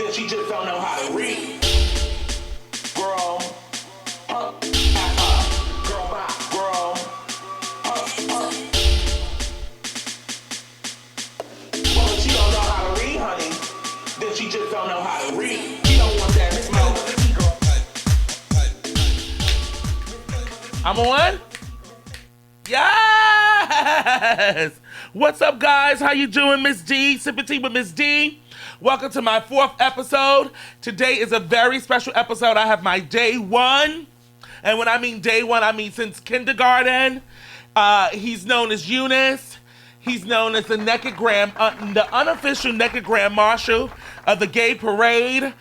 Then she just don't know how to read. Girl, girl, bye, girl, well, if she don't know how to read, honey, then she just don't know how to read. She don't want that smoke. I'm on? Yes! What's up, guys? How you doing, Miss D? Sipping tea with Miss D. Welcome to my 4th episode. Today is a very special episode. I have my day one. And when I mean day one, I mean since kindergarten. He's known as Eunice. He's known as the the unofficial naked grand marshal of the gay parade.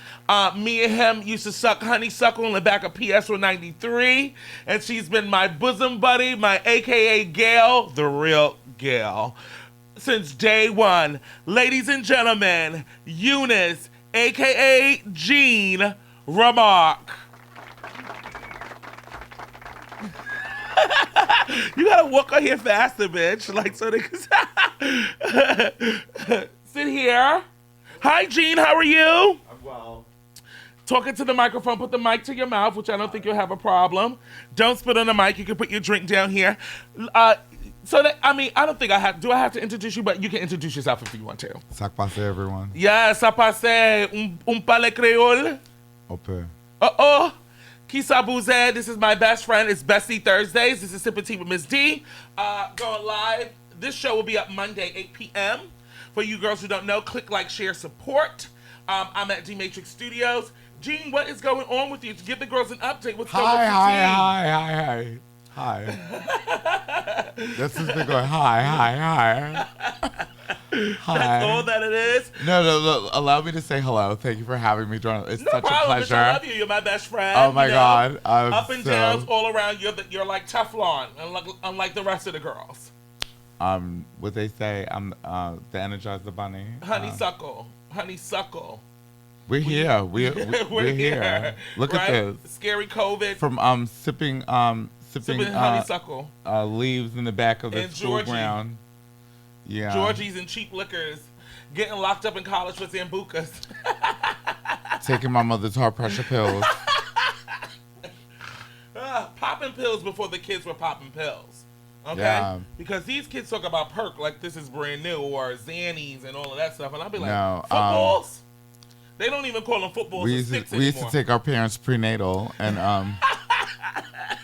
Me and him used to suck honeysuckle in the back of PS 193. And she's been my bosom buddy, my AKA Gail, the real Gail, since day one. Ladies and gentlemen, Eunice, AKA Jean Remarque. You gotta walk on here faster, bitch. Like, so they can sit here. Hi, Jean. How are you? I'm well. Talking to the microphone. Put the mic to your mouth, which I don't think you'll have a problem. Don't spit on the mic. You can put your drink down here. I don't think I have. Do I have to introduce you? But you can introduce yourself if you want to. Ça passe, everyone. Yes, ça passe. Parle créole. Ope. Kisa Bouzet, this is my best friend. It's Bestie Thursdays. This is Sipping Tea with Miss D. Going live. This show will be up Monday, 8 p.m. For you girls who don't know, click, like, share, support. I'm at D Matrix Studios. Jean, what is going on with you? To give the girls an update. What's going on with you? Hi. This has been going hi. That's all that it is? No, allow me to say hello. Thank you for having me. It's such problem, a pleasure. I love you. You're my best friend. Oh my God. Up and downs all around. You're like Teflon, unlike the rest of the girls. What they say, I'm the Energizer Bunny. Honeysuckle. We're here. We're here. Look at this. Scary COVID. From sipping honeysuckle. Leaves in the back of the school ground. Yeah. Georgie's and cheap liquors. Getting locked up in college for Zambucas. Taking my mother's heart pressure pills. Popping pills before the kids were popping pills. Okay? Yeah. Because these kids talk about perk like this is brand new, or Xannies and all of that stuff. And I'll be like, footballs? They don't even call them footballs. We used to take our parents prenatal and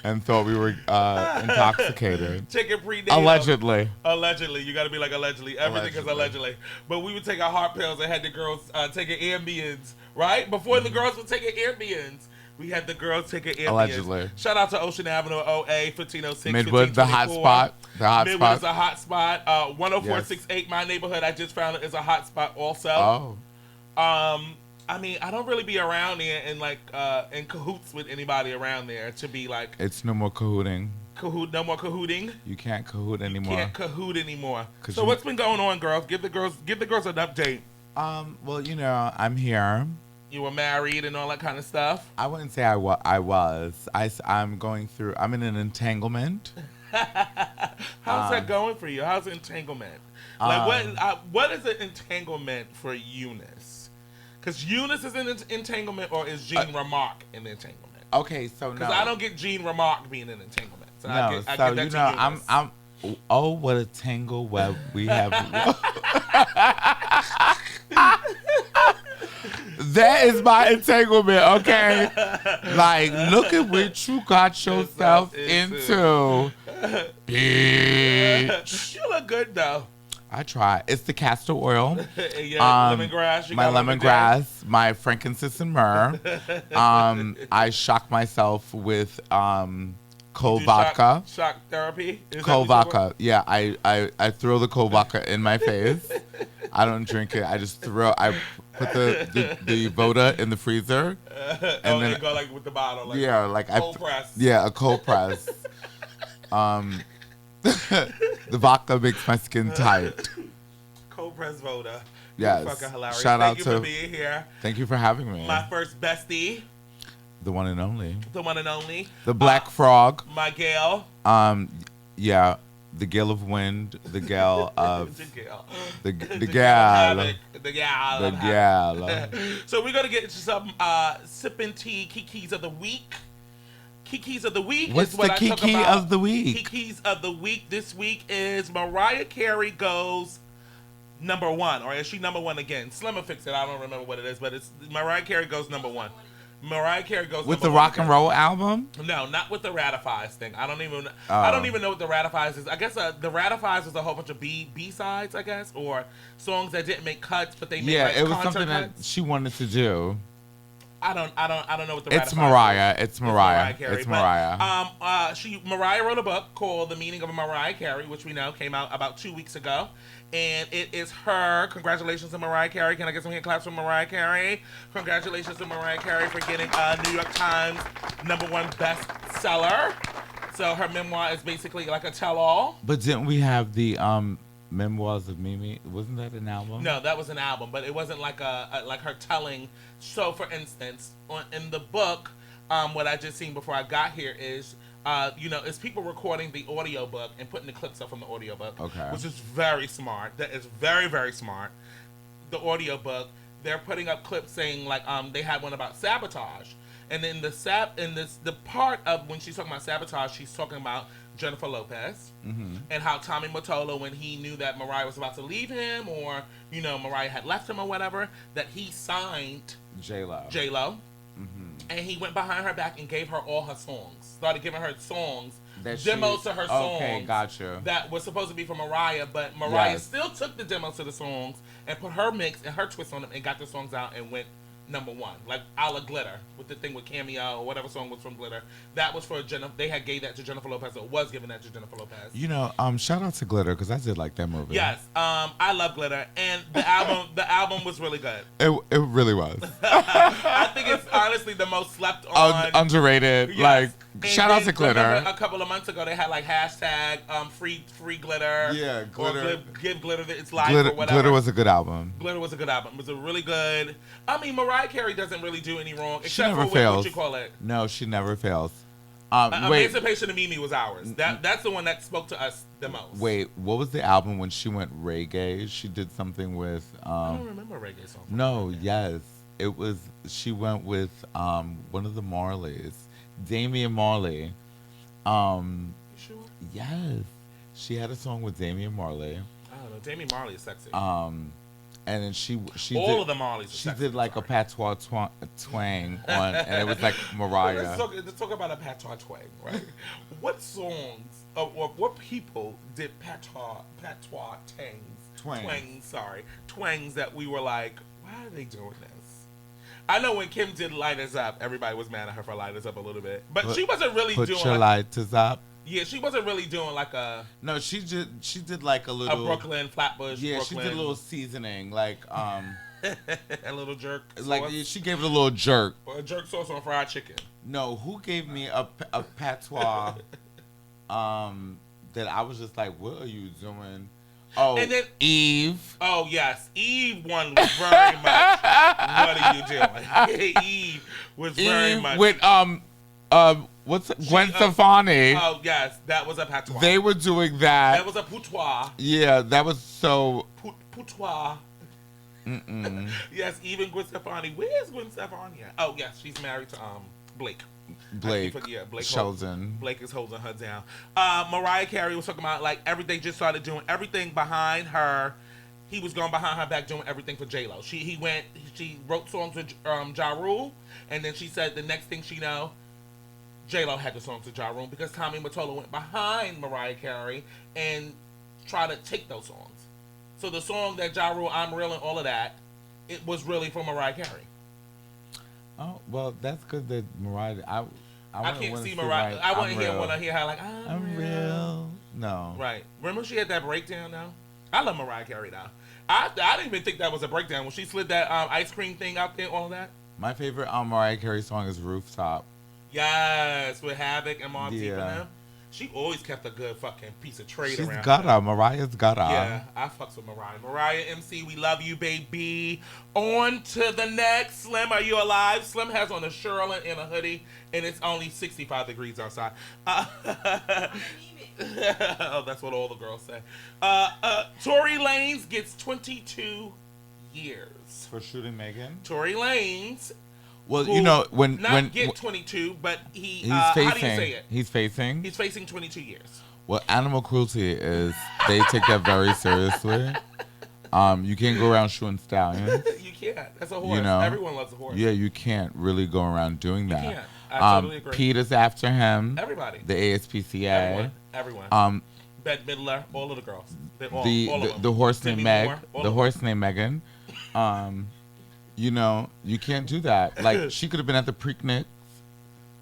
and thought we were intoxicated. Take it prenatal. Allegedly. You got to be like allegedly. Everything is allegedly. But we would take our heart pills and had the girls taking Ambiens, right? Before the girls were taking Ambiens, we had the girls taking Ambiens. Allegedly. Shout out to Ocean Avenue, OA, 1506, Midwood, the hot spot. Midwood is a hot spot. 10468, my neighborhood, I just found it, is a hot spot also. Oh. I mean, I don't really be around there and like in cahoots with anybody around there to be like. It's no more cahooting. No more cahooting. You can't cahoot anymore. So what's been going on, girls? Give the girls an update. Well, I'm here. You were married and all that kind of stuff. I wouldn't say I was. I'm going through. I'm in an entanglement. How's that going for you? How's entanglement? Like what is an entanglement for Eunice? Because Eunice is in an entanglement, or is Jean Remarque in the entanglement? Okay, so no. Because I don't get Jean Remarque being in an entanglement. So no, I get that to Eunice. I'm. Oh, what a tangle web we have. That is my entanglement, okay? Like, look at what you got yourself into, bitch. You look good though. I try. It's the castor oil. Lemongrass. My lemongrass, my frankincense and myrrh. I shock myself with cold vodka. Shock therapy? Cold vodka. Yeah, I throw the cold vodka in my face. I don't drink it. I just I put the Voda in the freezer. And then go like with the bottle. Like cold press. Yeah, a cold press. The vodka makes my skin tight. Cold press Voda. Yes. Fucking hilarious. Thank you for being here. Thank you for having me. My first bestie. The one and only. The one and only. The Black Frog. My Gail. Yeah. the gale of wind, the gale of the gal. the The gal, havoc, the gal. the of havoc. gal. So we're gonna get into some sipping tea kikis of the week. Kikis of the week What's is what the I talk Kiki about. of the week? Kikis of the week this week is Mariah Carey goes number one, or is she number one again? Slimmer fix it. I don't remember what it is, but it's Mariah Carey goes number one. Mariah Carey goes With number the one rock and again. roll album? No, not with the Ratifies thing. I don't even Oh. know what the Ratifies is. I guess the Ratifies was a whole bunch of B sides, I guess, or songs that didn't make cuts, but they made Yeah, like it was concert something that cuts. she wanted to do. I don't know what the It's Ratifies Mariah. is. It's Mariah. Carey, It's but, Mariah. Mariah wrote a book called The Meaning of Mariah Carey, which we know came out about 2 weeks ago. And it is her. Congratulations to Mariah Carey. Can I get some hand claps for Mariah Carey? Congratulations to Mariah Carey for getting a New York Times #1 bestseller. So her memoir is basically like a tell-all. But didn't we have the Memoirs of Mimi? Wasn't that an album? No, that was an album, but it wasn't like like her telling. So, for instance, in the book, what I just seen before I got here is, it's people recording the audiobook and putting the clips up from the audiobook, Okay. which is very smart. That is very, very smart. The audiobook, they're putting up clips saying like they had one about sabotage, and then the part of when she's talking about sabotage, she's talking about Jennifer Lopez and how Tommy Mottola, when he knew that Mariah was about to leave him, or Mariah had left him or whatever, that he signed J-Lo. And he went behind her back and gave her all her songs. Started giving her songs, That demos she- to her songs. Okay, gotcha. That was supposed to be for Mariah, but Mariah Yes. still took the demos to the songs and put her mix and her twist on them and got the songs out and went #1, like a la Glitter, with the thing with Cameo or whatever song was from Glitter. That was for Jennifer. They had gave that to Jennifer Lopez, or was giving that to Jennifer Lopez. Shout out to Glitter because I did like that movie. Yes, I love Glitter, and the album was really good. It really was. I think it's honestly the most slept on. Underrated. Yes. Like, And shout out then to Glitter. remember a couple of months ago, they had like hashtag free glitter. Yeah, Or Glitter. give glitter its life or whatever. Glitter was a good album. Glitter was a good album. It was a really good. I mean, Mariah Carey doesn't really do any wrong, She except never for what fails. you call it. No, she never fails. Wait, Emancipation of Mimi was ours. That's the one that spoke to us the most. wait. What was the album when she went reggae? She did something with. I don't remember a reggae song. No, yes, it was. She went with one of the Marleys, Damian Marley. You sure? Yes, she had a song with Damian Marley. I don't know. Damian Marley is sexy. And then she All did, of the Marleys. Are she sexy, did like a patois twang on, and it was like Mariah. Let's talk about a patois twang, right? What songs or what people did patois twangs that we were like, why are they doing this? I know when Kim did Light Us Up, everybody was mad at her for Light Us Up a little bit, but she wasn't really Put doing your lighters up. Yeah, she wasn't really doing like a No, she did like a little Brooklyn Flatbush. Yeah, Brooklyn, she did a little seasoning, like a little jerk. like sauce, she gave it a little jerk. or a jerk sauce on fried chicken. No, who gave me a patois that I was just like, what are you doing? Oh, And then- Eve. Oh yes, Eve won very much. What are you doing? Eve was very Eve much. with Gwen Stefani. Oh yes, that was a patois. They were doing that. That was a patois. Yeah, that was so. Patois. Yes, even Gwen Stefani. Where's Gwen Stefani at? Oh yes, she's married to Blake. Blake Blake Shelton. Blake is holding her down. Mariah Carey was talking about like everything. Just started doing everything behind her. He was going behind her back doing everything for J-Lo. She wrote songs with Ja Rule, and then she said the next thing she know, J-Lo had the songs with Ja Rule because Tommy Mottola went behind Mariah Carey and tried to take those songs. So the song that Ja Rule, I'm Real, and all of that, it was really for Mariah Carey. Oh well, that's good that Mariah. I can't see Mariah. I want to hear her like I'm real. No. Right. Remember she had that breakdown now? I love Mariah Carey now. I didn't even think that was a breakdown when she slid that ice cream thing out there, all of that. My favorite Mariah Carey song is Rooftop. Yes, with Havoc and Mobb Deep and Yeah. them. She always kept a good fucking piece of trade She's around. got her. Mariah's got her. Yeah, I fucks with Mariah. Mariah MC, we love you, baby. On to the next. Slim, are you alive? Slim has on a Sherilyn and a hoodie, and it's only 65 degrees outside. Oh, that's what all the girls say. Tory Lanez gets 22 years. For shooting Megan? Tory Lanez. Well, you know, when 22, but he's facing, how do you say it? He's facing 22 years. Well, animal cruelty is, they take that very seriously. You can't go around shooting stallions. You can't. That's a horse. You know? Everyone loves a horse. Yeah, you can't really go around doing that. You can't. I totally agree. Peter's after him. Everybody. The ASPCA. Everyone. Bette Midler, all of the girls. All of them. The horse Demi named Meg. Moore, The horse named Megan. You know, you can't do that. Like, she could have been at the Preakness.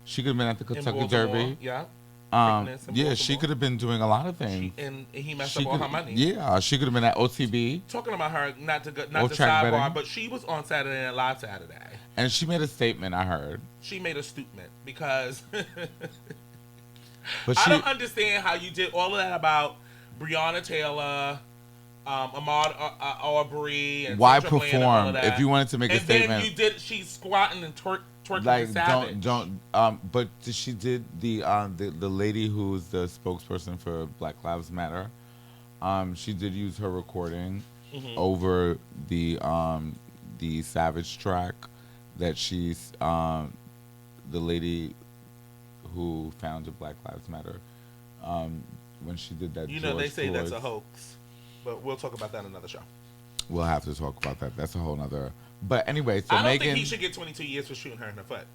She could have been at the Kentucky Derby. Yeah. Yeah, she could have been doing a lot of things. And he messed up all her money. Yeah, she could have been at OTB. Talking about her, not to sidebar, betting. but she was on Saturday Night Live Saturday. And she made a statement, I heard. She made a statement because but I don't understand how you did all of that about Breonna Taylor, Ahmaud Arbery, and why Central Land and all perform of that. if you wanted to make a statement? And then she's squatting and twerking like the Savage. But she did the lady who's the spokesperson for Black Lives Matter. She did use her recording over the Savage track that she's the lady who founded Black Lives Matter. When she did that, you know, they say that's a hoax, but we'll talk about that in another show. We'll have to talk about that. That's a whole nother. But anyway, so I don't Megan, think he should get 22 years for shooting her in the foot.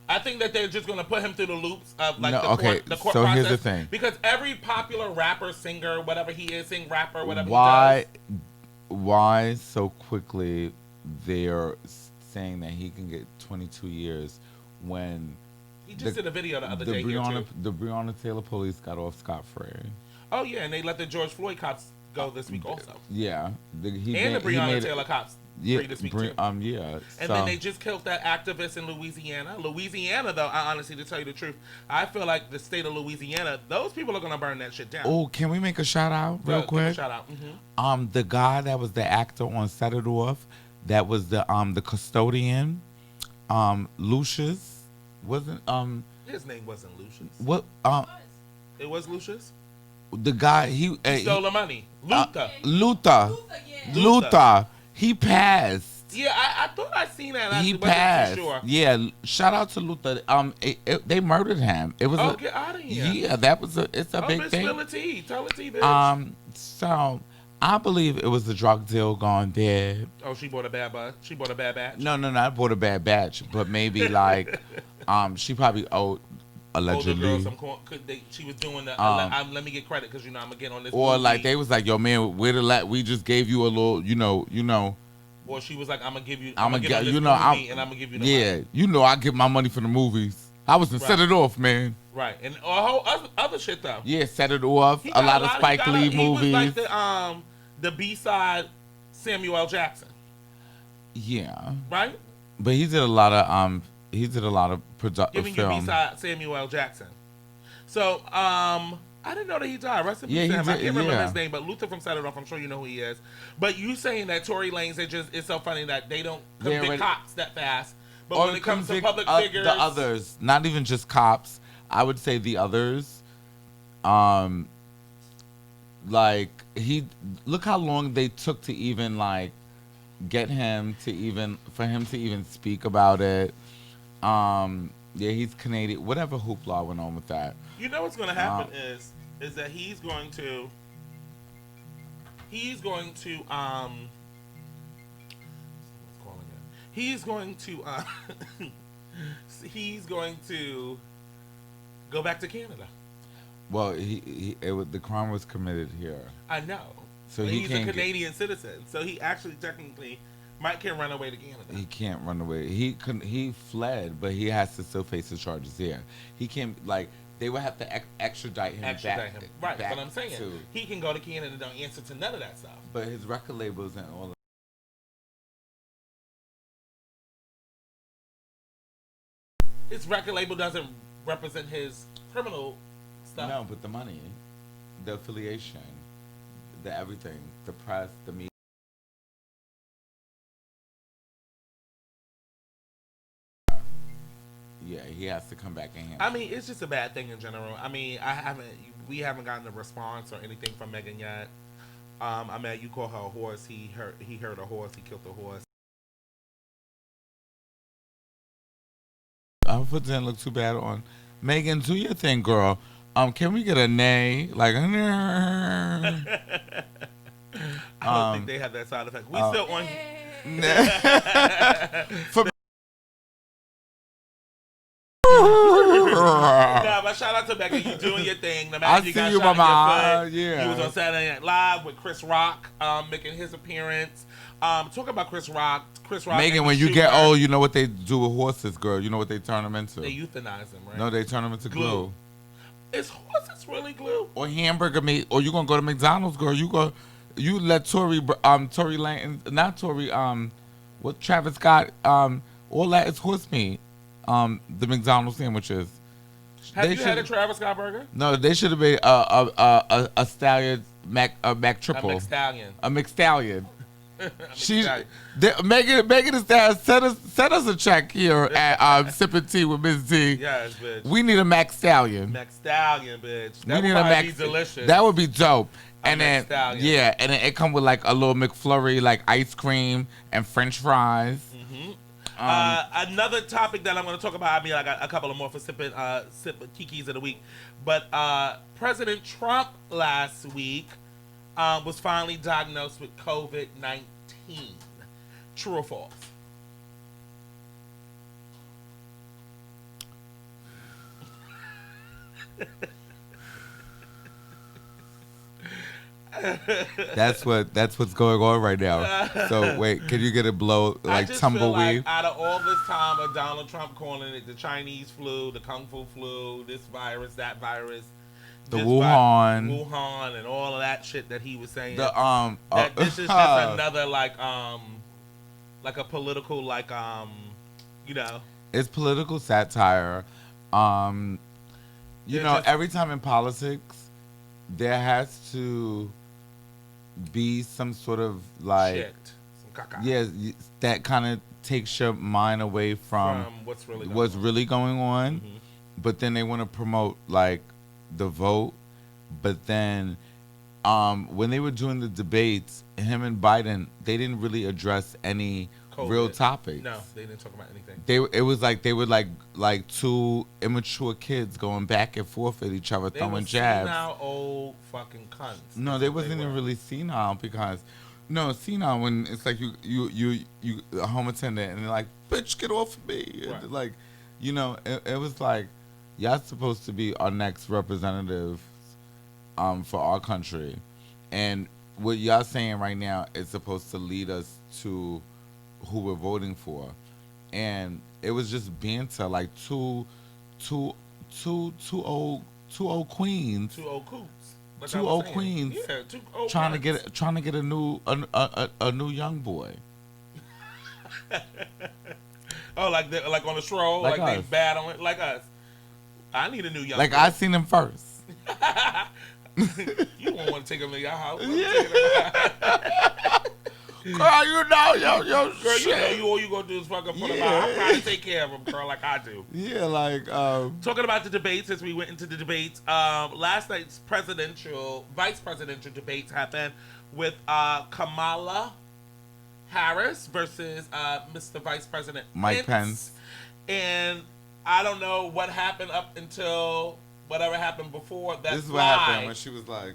I think that they're just going to put him through the loops of like the court so process. Here's the thing. Because every popular rapper, singer, whatever he is, rapper, whatever he does. Why so quickly they're saying that he can get 22 years when he just did a video the other day here too. The Breonna Taylor police got off scot-free. Oh yeah, and they let the George Floyd cops go this week also. Yeah, the Breonna Taylor cops free this week too. Yeah. And then they just killed that activist in Louisiana. Louisiana, though, I honestly, to tell you the truth, I feel like the state of Louisiana, those people are gonna burn that shit down. Oh, can we make a shout out real quick? Shout out. The guy that was the actor on Set It Off, that was the custodian, Lucius, wasn't his name wasn't Lucius. What? It was Lucius. The guy he stole the money. Luther. Luther. He passed. Yeah, I thought I seen that. He passed. Sure. Yeah, shout out to Luther. They murdered him. It was. Get out of here. Yeah, it's a big thing. Tell the tea, bitch. So I believe it was the drug deal gone bad. Oh, she bought a bad batch. She bought a bad batch. No, I bought a bad batch, but maybe like, she probably owed. Allegedly, she was doing the. Let me get credit because I'm gonna get on this. Or movie. like they was like, yo man, we just gave you a little, you know. Or she was like, I'm gonna give you. I'm gonna give you and I'm gonna give you the money. You know, I get my money for the movies. I was to Set It Off, man. Right, and a whole other shit though. Yeah, Set It Off. A lot of Spike Lee movies. He was like the B-side Samuel L. Jackson. Yeah. Right. But he did a lot of giving you B-side Samuel L. Jackson. So I didn't know that he died. Rest in peace to him. I can't remember his name, but Luther from Set It Off, I'm sure you know who he is. But you saying that Tory Lanez, it's so funny that they don't convict cops that fast. But when it comes to public figures, the others, not even just cops, I would say the others. Like look how long they took to even like get him to even speak about it. Yeah, he's Canadian. Whatever hoopla went on with that. You know what's going to happen is that he's going to go back to Canada. Well, the crime was committed here. I know. So he's a Canadian citizen. So he actually technically can run away to Canada. He can't run away. He fled, but he has to still face the charges here. He can't they would have to extradite him. Right, but I'm saying he can go to Canada and don't answer to none of that stuff. But his record labels and all of his record label doesn't represent his criminal stuff? No, but the money, the affiliation, the everything, the press, the media. Yeah, he has to come back and handle. I mean, it's just a bad thing in general. I mean, we haven't gotten a response or anything from Megan yet. I mean, you call her a horse. He hurt a horse. He killed a horse. I hope it didn't look too bad on Megan. Do your thing, girl. Can we get a nay? Like, I don't think they have that sound effect. We still on. For Nah, but shout out to Megan. You doing your thing. No matter I you see got you, shot in mama. your foot. Yeah. You was on Saturday Night Live with Chris Rock, making his appearance. Talk about Chris Rock. Megan, when you get old, you know what they do with horses, girl. You know what they turn them into. They euthanize them, right? No, they turn them into glue. Is horses really glue? Or hamburger meat. Or you gonna go to McDonald's, girl? You let Tory Lane, not Tory, what Travis Scott, all that is horse meat. The McDonald's sandwiches. Have you had a Travis Scott burger? No, they should have made a stallion Mac triple. A McStallion. A McStallion. Megan is there. Send us a check here at Sipping Tea with Ms. D. Yes, bitch. We need a McStallion. McStallion, bitch. That we need would be delicious. That would be dope. And then McStallion. yeah, and then it come with like a little McFlurry, like ice cream and French fries. Mm-hmm. Another topic that I'm going to talk about. I mean, I got a couple of more for sipping kikis of the week, but President Trump last week was finally diagnosed with COVID-19. True or false? That's what's going on right now. So wait, can you get a blow like tumbleweed? Feel like out of all this time of Donald Trump calling it the Chinese flu, the Kung Fu flu, this virus, that virus, the Wuhan, and all of that shit that he was saying. That this is just another like a political It's political satire. You know, every time in politics, there has to be some sort of like shit. Some caca. Yeah, that kind of takes your mind away from what's really going on. Mm-hmm. But then they want to promote like the vote. But then when they were doing the debates, him and Biden, they didn't really address any COVID. real topics. No, they didn't talk about anything. It was like they were like two immature kids going back and forth at each other, throwing jabs. Now old fucking cunts. No, they wasn't even really senile because senile when it's like you a home attendant and they're like, bitch, get off of me. Right. Like, it was like y'all supposed to be our next representative for our country, and what y'all saying right now is supposed to lead us to who we're voting for, and it was just banter, like two old queens, two old coops, two old queens, yeah, two old trying to get a new young boy. Oh, like on the stroll, like they battling, like us. I need a new young. Like boy. I seen him first. You won't want to take him to your house. Yeah. Girl, yo, girl, shit. all you gonna do is fucking put him out. I'm trying to take care of him, girl, like I do. Yeah, like talking about the debates, since we went into the debates, last night's vice presidential debates happened with Kamala Harris versus Mr. Vice President Mike Pence. And I don't know what happened up until whatever happened before that. This is what happened when she was like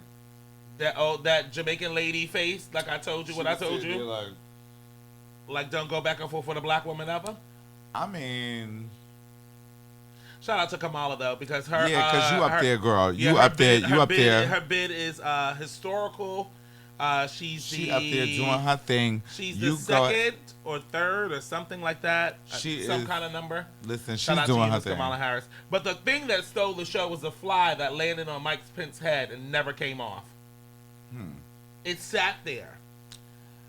that Jamaican lady face, like I told you what I told you. Like don't go back and forth with a black woman ever. I mean, shout out to Kamala though, because her because you up there, girl. Yeah, you up there. Her bid is historical. She up there doing her thing. She's the second or third or something like that. Some kind of number. Listen, shout she's doing her thing. Kamala Harris. But the thing that stole the show was a fly that landed on Mike Pence's head and never came off. It sat there.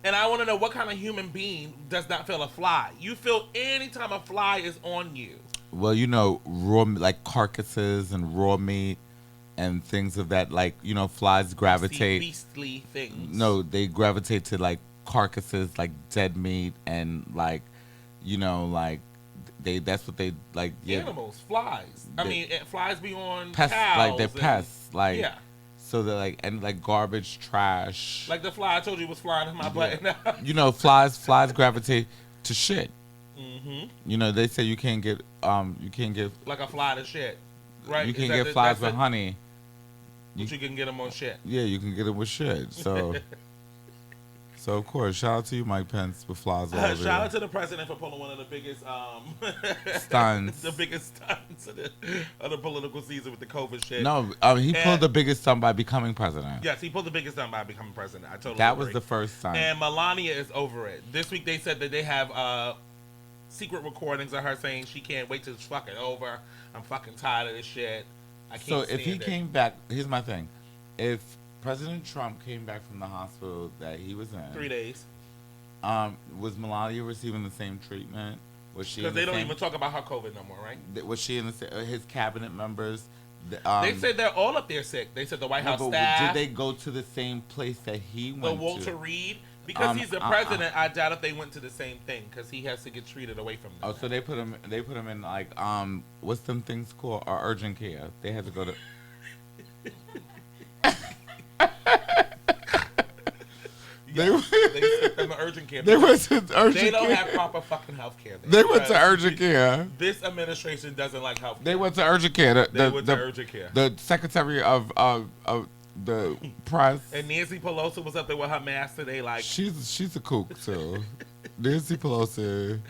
And I want to know what kind of human being does not feel a fly. You feel anytime a fly is on you. Well, raw like carcasses and raw meat. and things of that, like, flies gravitate. Beastly things. No, they gravitate to like carcasses, like dead meat, and like, like that's what they like. Yeah, Animals, flies. Flies be on pests, cows. like they're pests, like yeah. So they're like, and like garbage, trash. Like the fly I told you was flying in my butt. Flies gravitate to shit. Mm-hmm. They say you can't get like a fly to shit, right? You can get flies with honey. But you can get them on shit. Yeah, you can get them with shit. So, so of course, shout out to you, Mike Pence, with flies all over. Shout out to the president for pulling one of the biggest stunts, the biggest stunts of the political season with the COVID shit. No, he pulled the biggest stunt by becoming president. Yes, he pulled the biggest stunt by becoming president. I totally That agree. was the first stunt. And Melania is over it. This week they said that they have secret recordings of her saying she can't wait till it's fucking over. I'm fucking tired of this shit. I can't So if he stand it. came back, here's my thing. If President Trump came back from the hospital that he was in 3 days, was Melania receiving the same treatment? Was she? Because they don't even talk about her COVID no more, right? Was she in his cabinet members? They said they're all up there sick. They said the White House staff. Did they go to the same place that he went to? to? The Walter Reed. Because he's the president, I doubt if they went to the same thing because he has to get treated away from them. Oh, so they put him in like what's them things called? Urgent care. They had to go to. They sent them to urgent care. They went to urgent care. They don't have proper fucking health care. They went to urgent care. This administration doesn't like health care. They went to urgent care. They went to urgent care. The secretary of the press. And Nancy Pelosi was up there with her mask today. Like she's a kook too. Nancy Pelosi.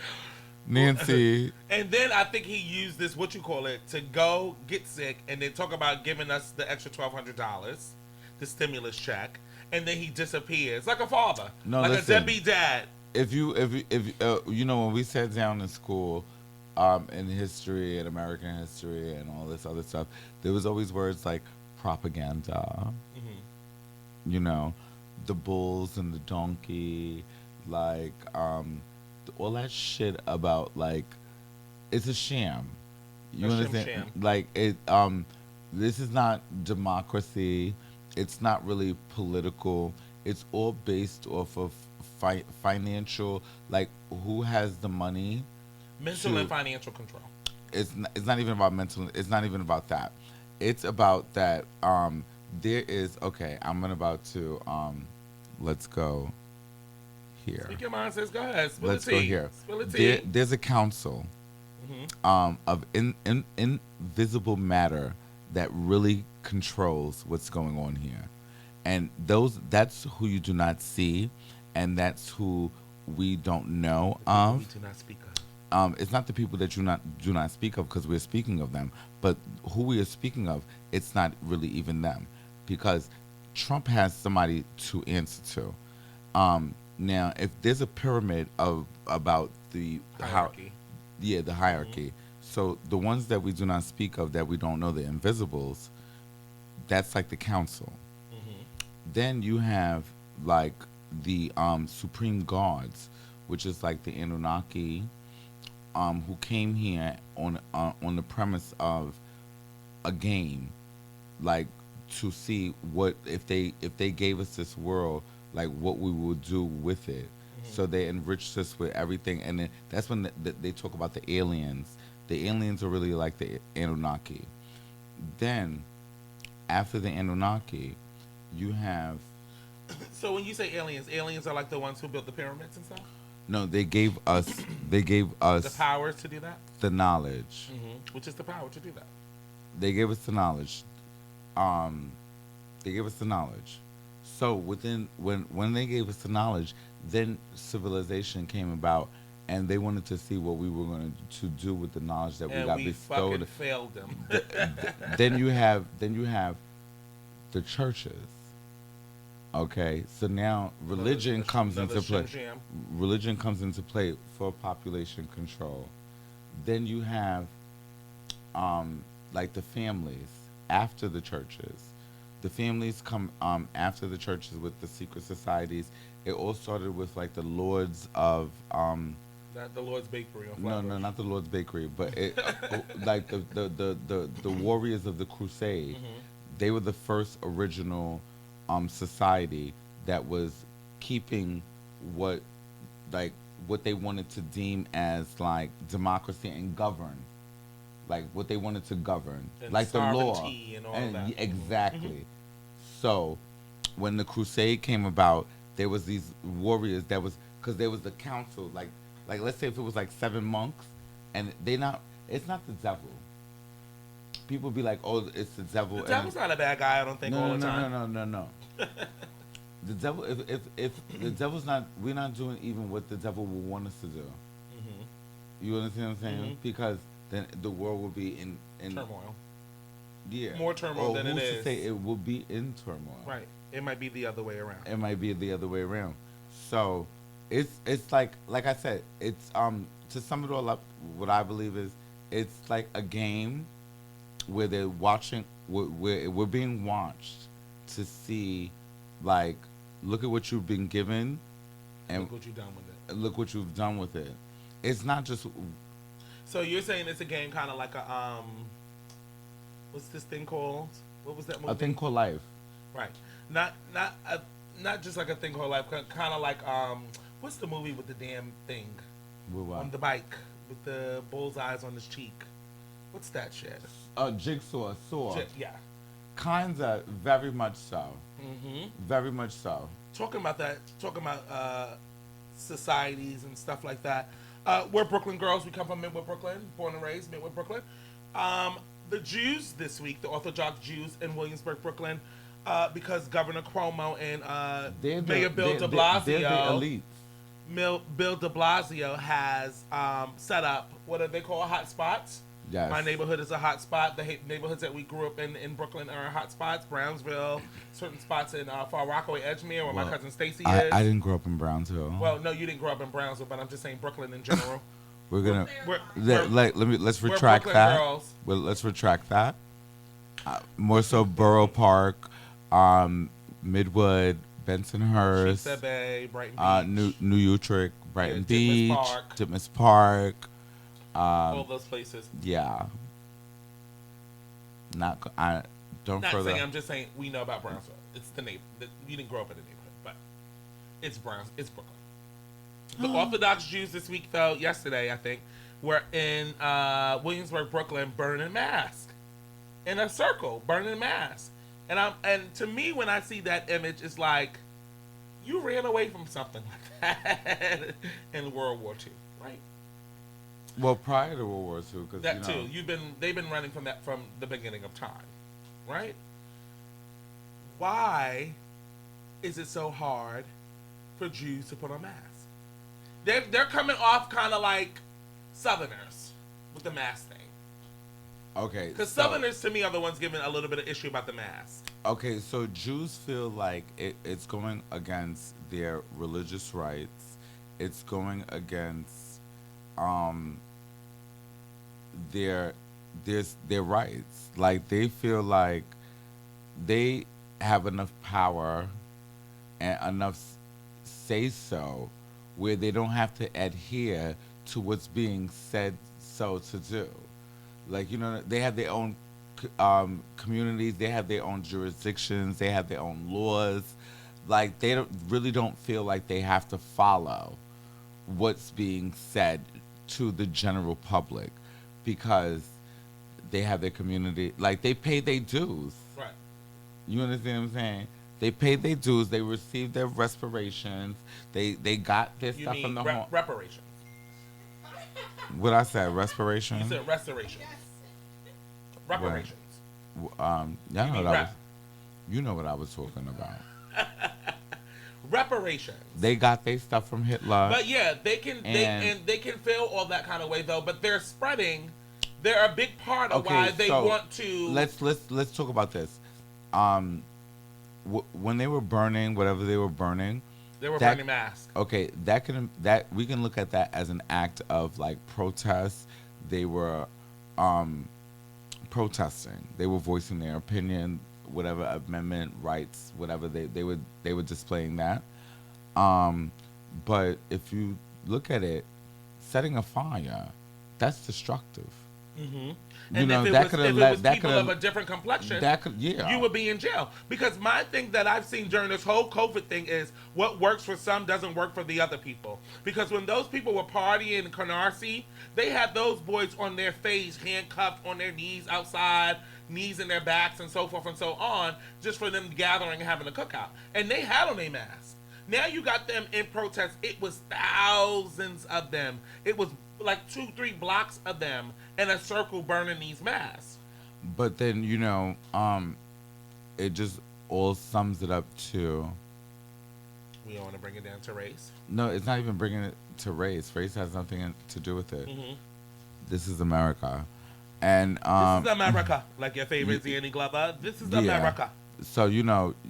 Nancy. And then I think he used this, to go get sick and then talk about giving us the extra $1,200, the stimulus check, and then he disappears like a father, like a deadbeat dad. If when we sat down in school, in history and American history and all this other stuff, there was always words like propaganda. Mm-hmm. The bulls and the donkey, like all that shit about like it's a sham. You understand? Sham. Like it. This is not democracy. It's not really political. It's all based off of financial, like who has the money. Mental and financial control. It's not even about mental. It's not even about that. It's about that. There is I'm about to let's go here. Speak your mind, says go ahead. Let's go here. Spill the tea. There's a council of invisible matter that really controls what's going on here, and that's who you do not see, and that's who we don't know of. We do not speak of. It's not the people that do not speak of because we're speaking of them, but who we are speaking of, it's not really even them, because Trump has somebody to answer to. Now, if there's a pyramid about the hierarchy, the hierarchy. Mm-hmm. So the ones that we do not speak of, that we don't know, the invisibles, that's like the council. Mm-hmm. Then you have like the supreme gods, which is like the Anunnaki, who came here on the premise of a game, like to see what if they gave us this world, like what we would do with it. Mm-hmm. So they enriched us with everything, and then that's when they talk about the aliens. The aliens are really like the Anunnaki. Then, after the Anunnaki, you have. So when you say aliens are like the ones who built the pyramids and stuff? No, they gave us. The powers to do that. The knowledge. Mm-hmm. Which is the power to do that. They gave us the knowledge. They gave us the knowledge. So when they gave us the knowledge, then civilization came about, and they wanted to see what we were going to do with the knowledge that we got bestowed. And we fucking failed them. Then you have the churches. Okay, so now religion comes into play. Religion comes into play for population control. Then you have like the families after the churches. The families come after the churches with the secret societies. It all started with like the lords of not the Lord's Bakery. No, not the Lord's Bakery, but it like the warriors of the crusade. Mm-hmm. they were the first original society that was keeping what like what they wanted to deem as like democracy and govern, like what they wanted to govern, And like the law sovereignty and all of that. exactly. So when the crusade came about, there was these warriors that was because there was the council, like let's say if it was like 7 monks, and they not it's not the devil. People be like, oh, it's the devil. The devil's not a bad guy, I don't think, all the time. No. The devil, if the devil's not, we're not doing even what the devil will want us to do. You understand what I'm saying? Because then the world will be in turmoil. Yeah, More turmoil than it who's is. to say it will be in turmoil? Right. It might be the other way around. It might be the other way around. So it's like I said, it's to sum it all up, what I believe is it's like a game where they're watching, where we're being watched to see, like, look at what you've been given, and look what you've done with it. look what you've done with it. It's not just. So you're saying it's a game kind of like a what's this thing called? What was that movie? A thing called life. Right. Not just like a thing called life. Kind of like what's the movie with the damn thing With what? on the bike with the bullseyes on his cheek? What's that shit? Jigsaw, saw. Yeah. Kinda, very much so. Mm-hmm. Very much so. Talking about societies and stuff like that. We're Brooklyn girls. We come from Midwood, Brooklyn, born and raised Midwood, Brooklyn. The Jews this week, the Orthodox Jews in Williamsburg, Brooklyn, because Governor Cuomo and Mayor Bill de Blasio, they're the elites. Bill de Blasio has set up what do they call hot spots. Yes. My neighborhood is a hot spot. The neighborhoods that we grew up in Brooklyn are hot spots. Brownsville, certain spots in Far Rockaway, Edgemere, where my cousin Stacy is. I didn't grow up in Brownsville. Well, no, you didn't grow up in Brownsville, but I'm just saying Brooklyn in general. Let's retract that. Girls. Well, let's retract that. More so Borough Park, Midwood, Bensonhurst, Sheepshead Bay, Brighton Beach, New Utrecht, Brighton Titmus Beach, Park. Titmus Park. All those places. Yeah. Not further. Saying. I'm just saying we know about Brownsville. It's the neighborhood. You didn't grow up in the neighborhood, but it's It's Brooklyn. The Orthodox Jews this week yesterday, I think, were in Williamsburg, Brooklyn, burning a mask in a circle, burning a mask. And to me, when I see that image, it's like you ran away from something like that in World War II, right? Well, prior to World War II, because that too. They've been running from that from the beginning of time, right? Why is it so hard for Jews to put on masks? They're coming off kind of like Southerners with the mask thing. Okay. Because Southerners to me are the ones giving a little bit of issue about the mask. Okay, so Jews feel like it's going against their religious rights. It's going against their rights. Like they feel like they have enough power and enough say so where they don't have to adhere to what's being said so to do. Like, they have their own communities, they have their own jurisdictions, they have their own laws. Like they really don't feel like they have to follow what's being said to the general public because they have their community. Like they pay their dues. Right. You understand what I'm saying? They paid their dues. They received their reparations. They got their stuff from the home. Reparations. What I said, respiration. You said restoration. Reparations. You know what I was talking about. Reparations. They got their stuff from Hitler. But yeah, they can feel all that kind of way though. But they're spreading. They're a big part of why they want to. Let's talk about this. When they were burning whatever they were burning, they were burning masks. Okay, that we can look at that as an act of like protest. They were protesting. They were voicing their opinion, whatever amendment rights, whatever they were displaying that. But if you look at it, setting a fire, that's destructive. Mm-hmm. You And know, if that could have it led. was That people could of a have. different complexion, That could, yeah. you would be in jail. Because my thing that I've seen during this whole COVID thing is what works for some doesn't work for the other people. Because when those people were partying in Canarsie, they had those boys on their face, handcuffed on their knees outside, knees in their backs, and so forth and so on, just for them gathering and having a cookout. And they had on a mask. Now you got them in protest. It was thousands of them. It was like 2-3 blocks of them in a circle burning these masks. But then it just all sums it up to. We don't want to bring it down to race. No, it's not even bringing it to race. Race has nothing to do with it. Mm-hmm. This is America, and This is America, like your favorite Danny Glover. This is America. So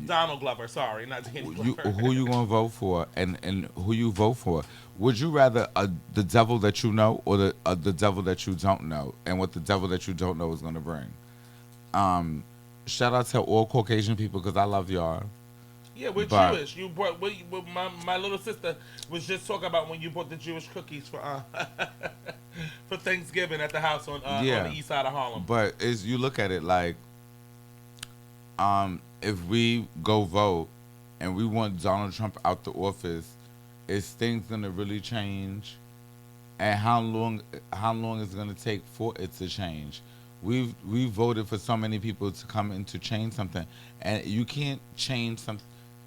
Donald Glover, sorry, not Danny Glover. who you gonna vote for, and who you vote for. Would you rather the devil that you know or the devil that you don't know, and what the devil that you don't know is gonna bring? Shout out to all Caucasian people because I love y'all. Yeah, we're Jewish. You brought my little sister was just talking about when you brought the Jewish cookies for for Thanksgiving at the house on the east side of Harlem. But as you look at it, like, if we go vote and we want Donald Trump out the office, is things gonna really change? And how long is it gonna take for it to change? We voted for so many people to come in to change something, and you can't change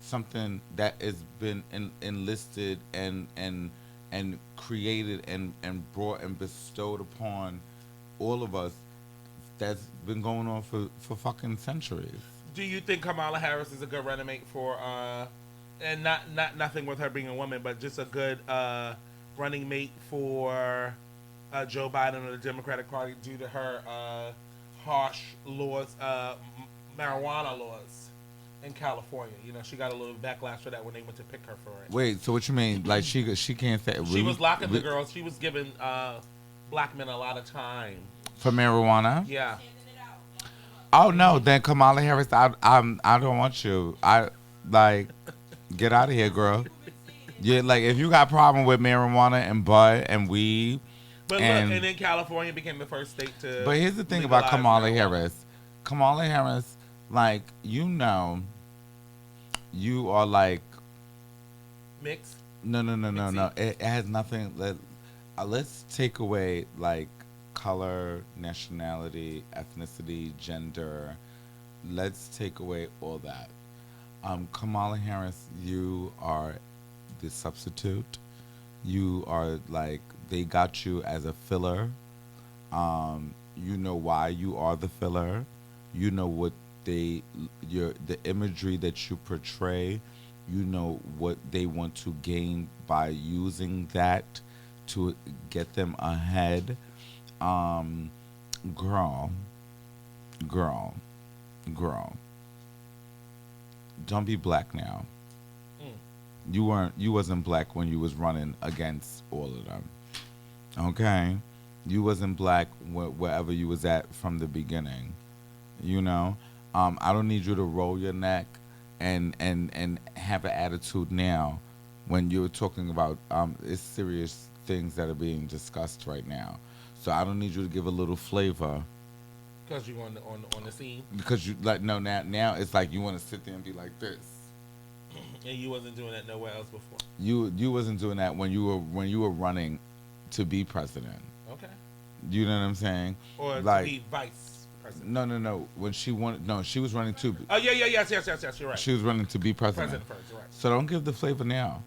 something that has been enlisted and created and brought and bestowed upon all of us. That's been going on for fucking centuries. Do you think Kamala Harris is a good running mate for and not nothing with her being a woman, but just a good running mate for Joe Biden or the Democratic Party due to her harsh laws, marijuana laws in California? You know, she got a little backlash for that when they went to pick her for it. Wait, so what you mean? Like she can't say She was locking the girls. She was giving black men a lot of time for marijuana? Yeah. Oh no, then Kamala Harris, I don't want you. Get out of here, girl. Yeah, like if you got a problem with marijuana and bud and weed. But look, and then California became the first state to. But here's the thing about Kamala Harris. Kamala Harris, like, you are like mixed. No. It has nothing. Let's take away like color, nationality, ethnicity, gender. Let's take away all that. Kamala Harris, you are the substitute. You are like, they got you as a filler. You know why you are the filler. You know what the imagery that you portray. You know what they want to gain by using that to get them ahead. Girl. Don't be black now. You wasn't black when you was running against all of them. Okay? You wasn't black wherever you was at from the beginning. You know? I don't need you to roll your neck and have an attitude now when you're talking about it's serious things that are being discussed right now. So I don't need you to give a little flavor. Because you on the scene. Because you like no now it's like you want to sit there and be like this. And you wasn't doing that nowhere else before. You wasn't doing that when you were running to be president. Okay. You know what I'm saying? Or like, to be vice president. No. When she wanted, no, she was running to. Oh yeah, yes. You're right. She was running to be president. President first, right. So don't give the flavor now.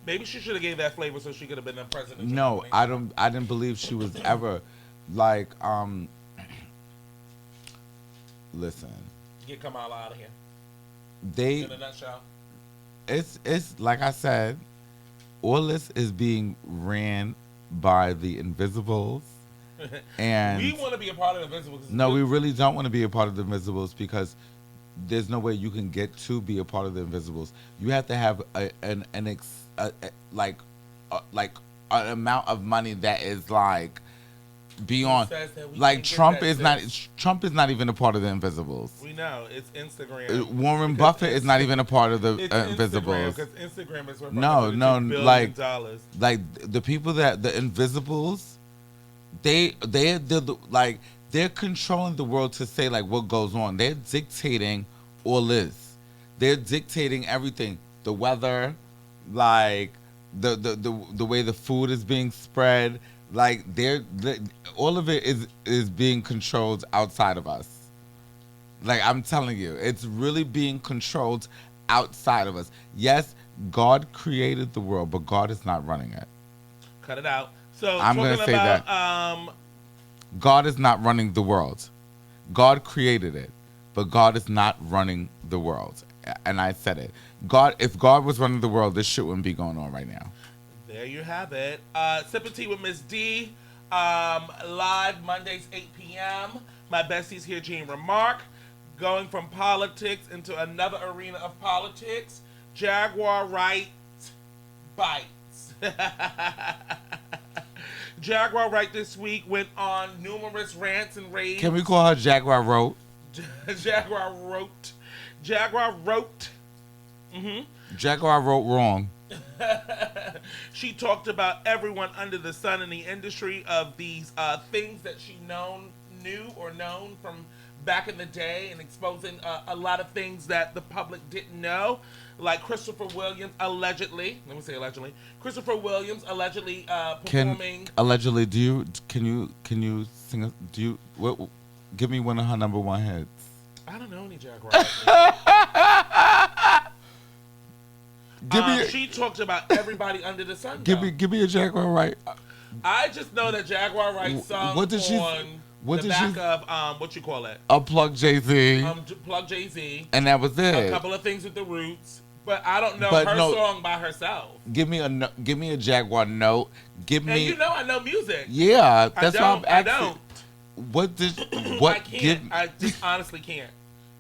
Maybe she should have gave that flavor so she could have been the president. No, I didn't believe she was ever like listen. Get Kamala out of here. In a nutshell. It's like I said, all this is being ran by the Invisibles. And we want to be a part of the Invisibles. No, we really don't want to be a part of the Invisibles because there's no way you can get to be a part of the Invisibles. You have to have an amount of money that is like beyond. Like Trump is not even a part of the Invisibles. We know it's Instagram. Warren Buffett is not even a part of the Invisibles. Because Instagram is worth $1 billion. dollars. Like the people that the Invisibles, they're controlling the world to say like what goes on. They're dictating all this. They're dictating everything. The weather, like the way the food is being spread. Like all of it is being controlled outside of us. Like I'm telling you, it's really being controlled outside of us. Yes, God created the world, but God is not running it. Cut it out. So I'm going to say that God is not running the world. God created it, but God is not running the world. And I said it. If God was running the world, this shit wouldn't be going on right now. There you have it. Sipping Tea with Miss D. Live Mondays, 8 p.m. My bestie's here, Jean Remarque. Going from politics into another arena of politics. Jaguar Wright bites. Jaguar Wright this week went on numerous rants and raves. Can we call her Jaguar Wrote? Jaguar wrote. Jaguar wrote. Jaguar wrote wrong. She talked about everyone under the sun in the industry of these things that she knew or known from back in the day, and exposing a lot of things that the public didn't know, like Christopher Williams allegedly. Let me say allegedly. Christopher Williams allegedly performing. Allegedly, can you sing? Give me one of her number one hits. I don't know any Jaguar. She talked about everybody under the sun. Give me a Jaguar Wright. I just know that Jaguar Wright sung what did she of what you call it? Plug Jay-Z. Plug Jay-Z. And that was it. A couple of things with the Roots, but I don't know her song by herself. Give me a Jaguar note. I know music. Yeah, that's why I'm asking. I don't. What? I can't. I just honestly can't.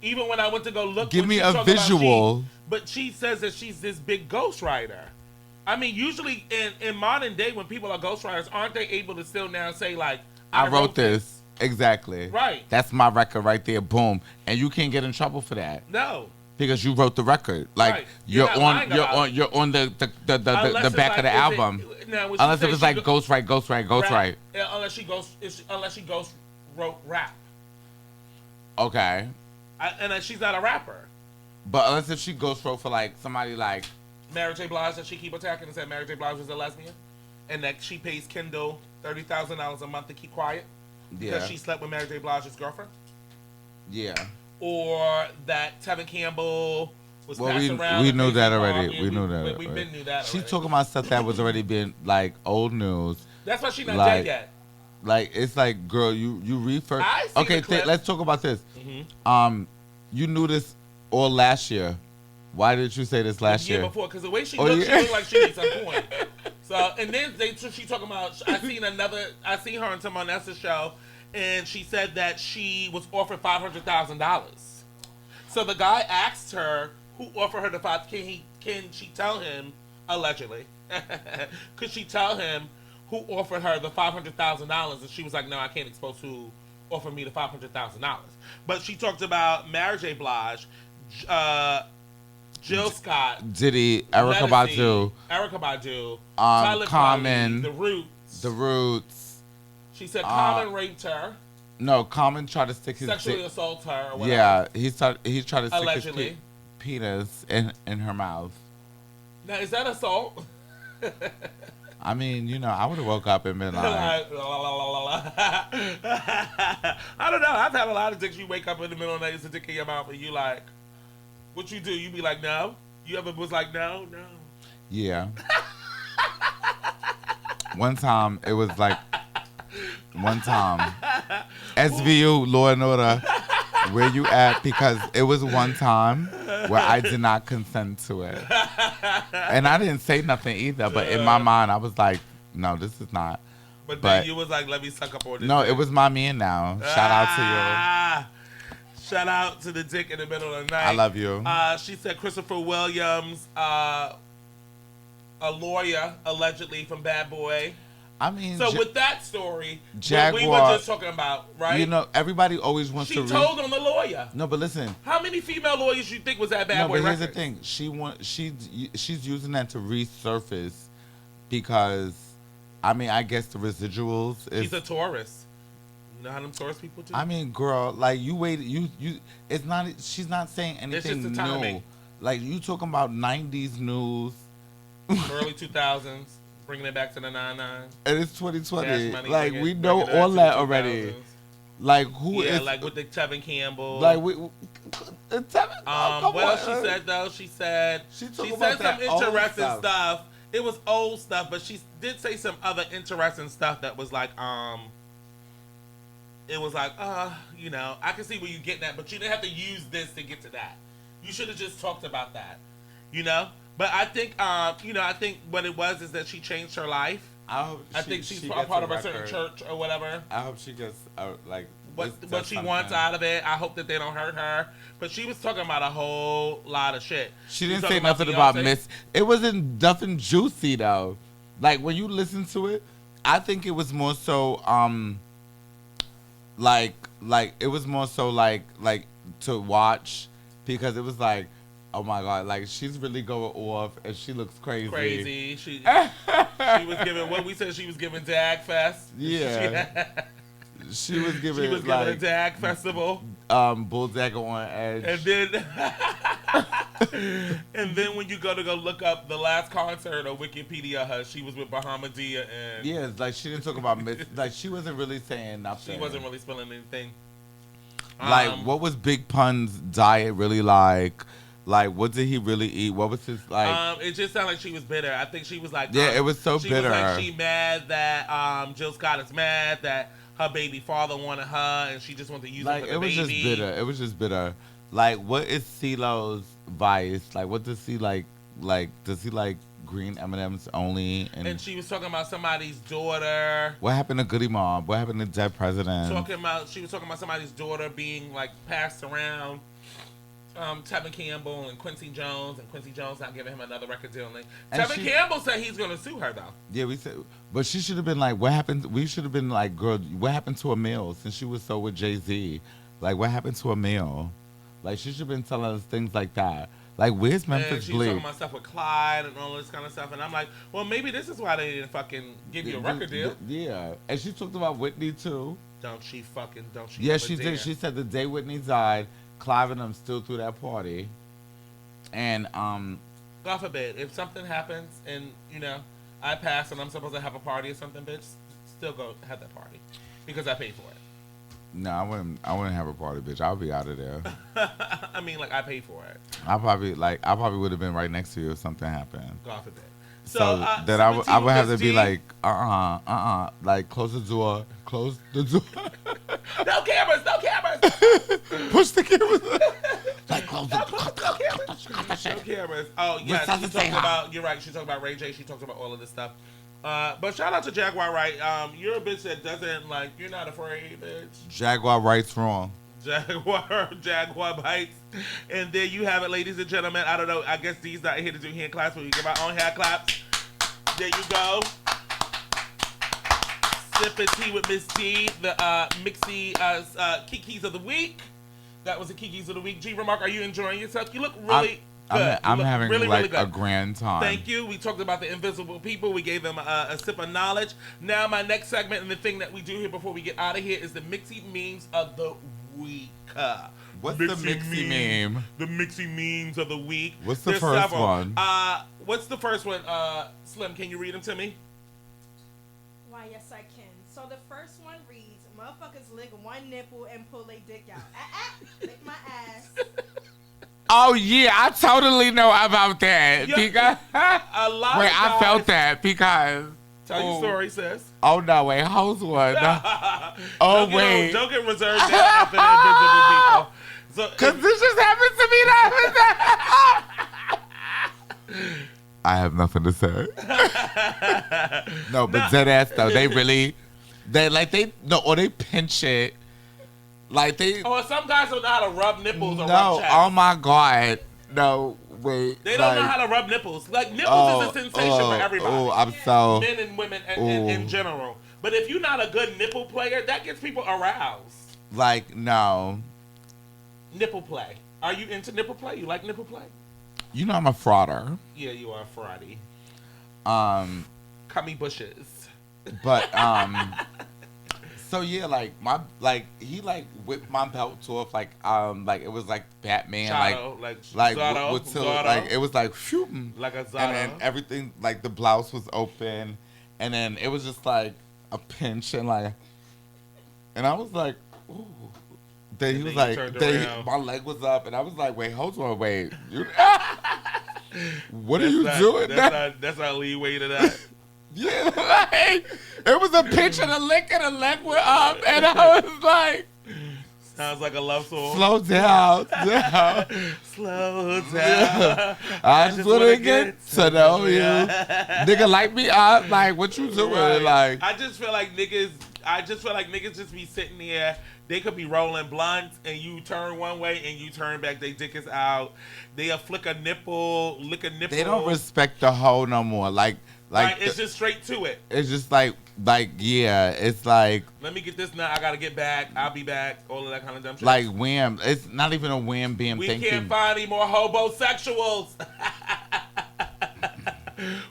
Even when I went to go look. Give me a visual. But she says that she's this big ghostwriter. I mean, usually in modern day, when people are ghostwriters, aren't they able to still now say like, I wrote this? Exactly. Right. That's my record right there. Boom. And you can't get in trouble for that. No. Because you wrote the record. Like right. you're on the back of the album. Unless it was like ghostwrite. Unless she wrote rap. Okay. And she's not a rapper. But unless if she ghostwrote for like somebody like Mary J. Blige, that she keep attacking and said Mary J. Blige was a lesbian, and that she pays Kendall $30,000 a month to keep quiet because she slept with Mary J. Blige's girlfriend. Yeah. Or that Tevin Campbell was passed around. We knew that already. We knew that. We've been knew that. She's talking about stuff that was already being like old news. That's why she's not dead yet. Like it's like, girl, you refer. Okay, let's talk about this. Mm-hmm. You knew this all last year. Why did you say this last year? Before, because the way she looked, she looked like she needs some point. So, and then she talking about. I seen her on someone else's show, and she said that she was offered $500,000. So the guy asked her who offered her the Can she tell him allegedly? Could she tell him who offered her the $500,000? And she was like, no, I can't expose who offered me the $500,000. But she talked about Mary J. Blige, Jill Scott, Diddy, Erykah Badu, Tyler Common, Perry, The Roots. She said Common raped her. No, Common tried to stick his sexually assault her. Or whatever. Yeah, he tried to stick allegedly his penis in her mouth. Now is that assault? I mean, I would have woke up and been like, I don't know. I've had a lot of dicks. You wake up in the middle of the night, it's a dick in your mouth, and you like, what you do? You be like, no. You ever was like, no. Yeah. One time, SVU, Law and Order, where you at? Because it was one time where I did not consent to it. And I didn't say nothing either, but in my mind, I was like, no, this is not. But then you was like, let me suck up on this. No, it was my man now. Shout out to you. Shout out to the dick in the middle of the night. I love you. She said Christopher Williams, a lawyer, allegedly from Bad Boy. I mean, so with that story, Jaguar, we were just talking about, right? Everybody always wants to. She told on the lawyer. No, but listen. How many female lawyers you think was at Bad Boy? No, but here's the thing. She's using that to resurface because I mean, I guess the residuals is. She's a Taurus. You know how them Taurus people do? I mean, girl, like you wait, you. It's not. She's not saying anything just the new. timing. Like you talking about '90s news, early 2000s, bringing it back to the 99. and it's 2020. Money, like we know bringing it all back that to the already. 2000s. Like who is? Yeah, like with the Tevin Campbell. Like Tevin, what else she said though? She said She said some interesting stuff. It was old stuff, but she did say some other interesting stuff that was like it was like you know, I can see where you're getting at, but you didn't have to use this to get to that. You should have just talked about that, you know. But I think you know, I think what it was is that she changed her life. I think she's part of a certain church or whatever. I hope she gets like what she wants out of it. I hope that they don't hurt her. But she was talking about a whole lot of shit. She didn't say nothing about Miss. It wasn't nothing juicy though. Like when you listen to it, I think it was more so like it was more so like to watch because it was like, oh my God, like she's really going off and she looks crazy. Crazy. She was giving what we said she was giving Dag Fest. Yeah. She was giving like, a Dag Festival. Bull Dagger on Edge. And then when you go look up the last concert on Wikipedia, she was with Bahamadia and yeah, like she didn't talk about like she wasn't really saying nothing. She wasn't really spilling anything. Like what was Big Pun's diet really like? Like, what did he really eat? What was his, like... it just sounded like she was bitter. I think she was like... Yeah, it was so bitter. She was like, she mad that Jill Scott is mad that her baby father wanted her and she just wanted to use him for the baby. It was just bitter. It was just bitter. Like, what is CeeLo's vice? Like, what does he like, does he like green M&M's only? And she was talking about somebody's daughter. What happened to Goody Mob? What happened to Dead President? She was talking about somebody's daughter being, like, passed around. Tevin Campbell and Quincy Jones not giving him another record deal. Tevin Campbell said he's going to sue her though. Yeah, we said, but she should have been like, what happened? We should have been like, girl, what happened to Emil since she was so with Jay-Z? Like, what happened to Emil? Like, she should have been telling us things like that. Like, where's Memphis Bleak? She's talking about stuff with Clyde and all this kind of stuff, and I'm like, well, maybe this is why they didn't fucking give you a record deal. Yeah, and she talked about Whitney too. Don't she? Yeah, she did. She said the day Whitney died, Clive and them still threw that party. And God forbid, if something happens and, you know, I pass and I'm supposed to have a party or something, bitch, still go have that party. Because I paid for it. No, I wouldn't have a party, bitch. I'll be out of there. I mean, like, I paid for it. I probably would have been right next to you if something happened. God forbid. So that I would have to be like, like close the door. No cameras. Push the cameras. Like close the door. No cameras. Oh yeah, you're right. She talked about Ray J. She talks about all of this stuff. But shout out to Jaguar Wright. You're a bitch that doesn't like. You're not afraid, bitch. Jaguar Wright's wrong. Jaguar bites. And there you have it, ladies and gentlemen. I don't know. I guess D's not here to do hand claps, but we give our own hand claps. There you go. Sipping tea with Miss D, the Mixie Kikis of the week. That was the Kikis of the week. Jean Remarque, are you enjoying yourself? You look really good. I'm having really a grand time. Thank you. We talked about the invisible people. We gave them a sip of knowledge. Now my next segment and the thing that we do here before we get out of here is the Mixie memes of the week. What's the Mixie meme? The Mixie memes of the week. What's the first one? What's the first one? Slim, can you read them to me? Why, yes, I can. So the first one reads, motherfuckers lick one nipple and pull their dick out. Lick my ass. Oh, yeah, I totally know about that. Yeah, because a lot wait, of guys, I felt that because... Tell your story, sis. Oh, no, wait, how's one? Wait. Don't get reserved after the invisible people. Because this just happened to me. I have nothing to say. No, but dead ass though, they pinch it. Like they. Oh, some guys don't know how to rub nipples or rub chest. Oh my God. No, wait. They don't know how to rub nipples. Like nipples is a sensation for everybody. Oh, I'm so. Men and women in general. But if you're not a good nipple player, that gets people aroused. Like, no. Nipple play. Are you into nipple play? You like nipple play? You know I'm a frauder. Yeah, you are a fraudy. Cummy bushes. But so yeah, like he like whipped my belt off like it was like Batman Shadow, like Zorro, with Zorro. like it was like shooting Like a Zorro. and then everything like the blouse was open and then it was just like a pinch and I was like ooh. Then he was like my leg was up and I was like wait hold on wait what are you doing? That's not leeway to that. Yeah, like, it was a pinch and a lick and a leg went up, and I was like, sounds like a love song. Slow down. Slow down. I just want to get to know you. Nigga, light me up. Like, what you doing? Right. Like, I just feel like niggas just be sitting there. They could be rolling blunts and you turn one way and you turn back. They dick is out. They'll lick a nipple. They don't respect the hoe no more. Like right, it's just straight to it. It's just like yeah, it's like. Let me get this now. I gotta get back. I'll be back. All of that kind of dumb shit. Like wham. It's not even a wham bam we thing. We can't find any more hobosexuals.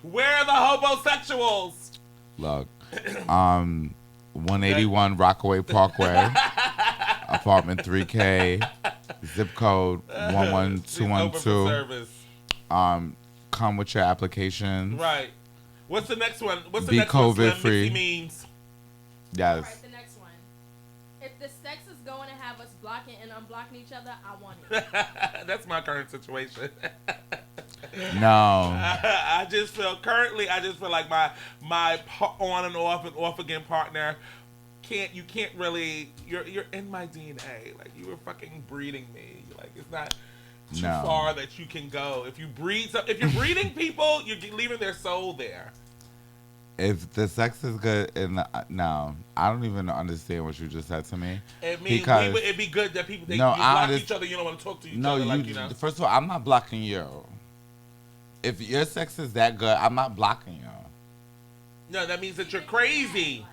Where are the hobosexuals? Look, 181 Rockaway Parkway, apartment 3K, zip code 11212. Come with your applications. Right. What's the next one? What's the Be next COVID one? free. Memes. Yes. All right, the next one. If the sex is going to have us blocking and unblocking each other, I want it. That's my current situation. No. I just feel like my on and off again partner you can't really you're in my DNA. Like you were fucking breeding me. Like it's not too far that you can go. If you're breeding people, you're leaving their soul there. If the sex is good, no, I don't even understand what you just said to me. It means it'd be good that people block each other. You don't want to talk to each other. Like, First of all, I'm not blocking you. If your sex is that good, I'm not blocking you. No, that means that you're crazy.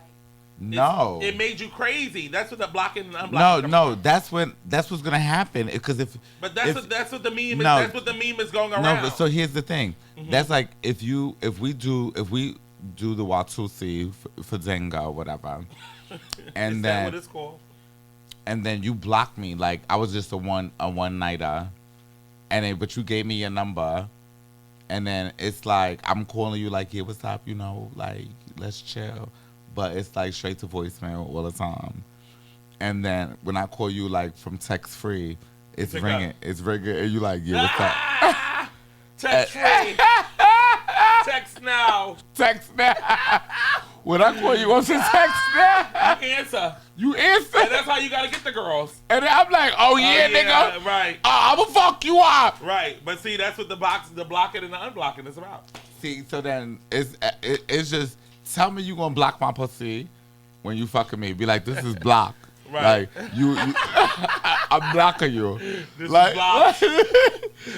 No, it made you crazy. That's what the blocking and unblocking. No, that's what's gonna happen. Because that's what the meme is. That's what the meme is going around. No, but so here's the thing. Mm-hmm. That's like if we do the Watusi for Zenga or whatever, and is then that what it's called? And then you block me like I was just a one nighter, but you gave me your number, and then it's like I'm calling you like, yeah, what's up? Like let's chill. But it's like straight to voicemail all the time. And then when I call you like from text free, it's ringing. It's ringing and you like, yeah, what's up? Text free. Text now. Text now. When I call you, what's the text now? You answer. And that's how you gotta get the girls. And then I'm like, oh yeah, nigga. Right. I'ma fuck you up. Right. But see, that's what the blocking and the unblocking is about. See, so then it's just tell me you gonna block my pussy when you fucking me. Be like, this is block. Right. Like you I'm blocking you. This like, is block.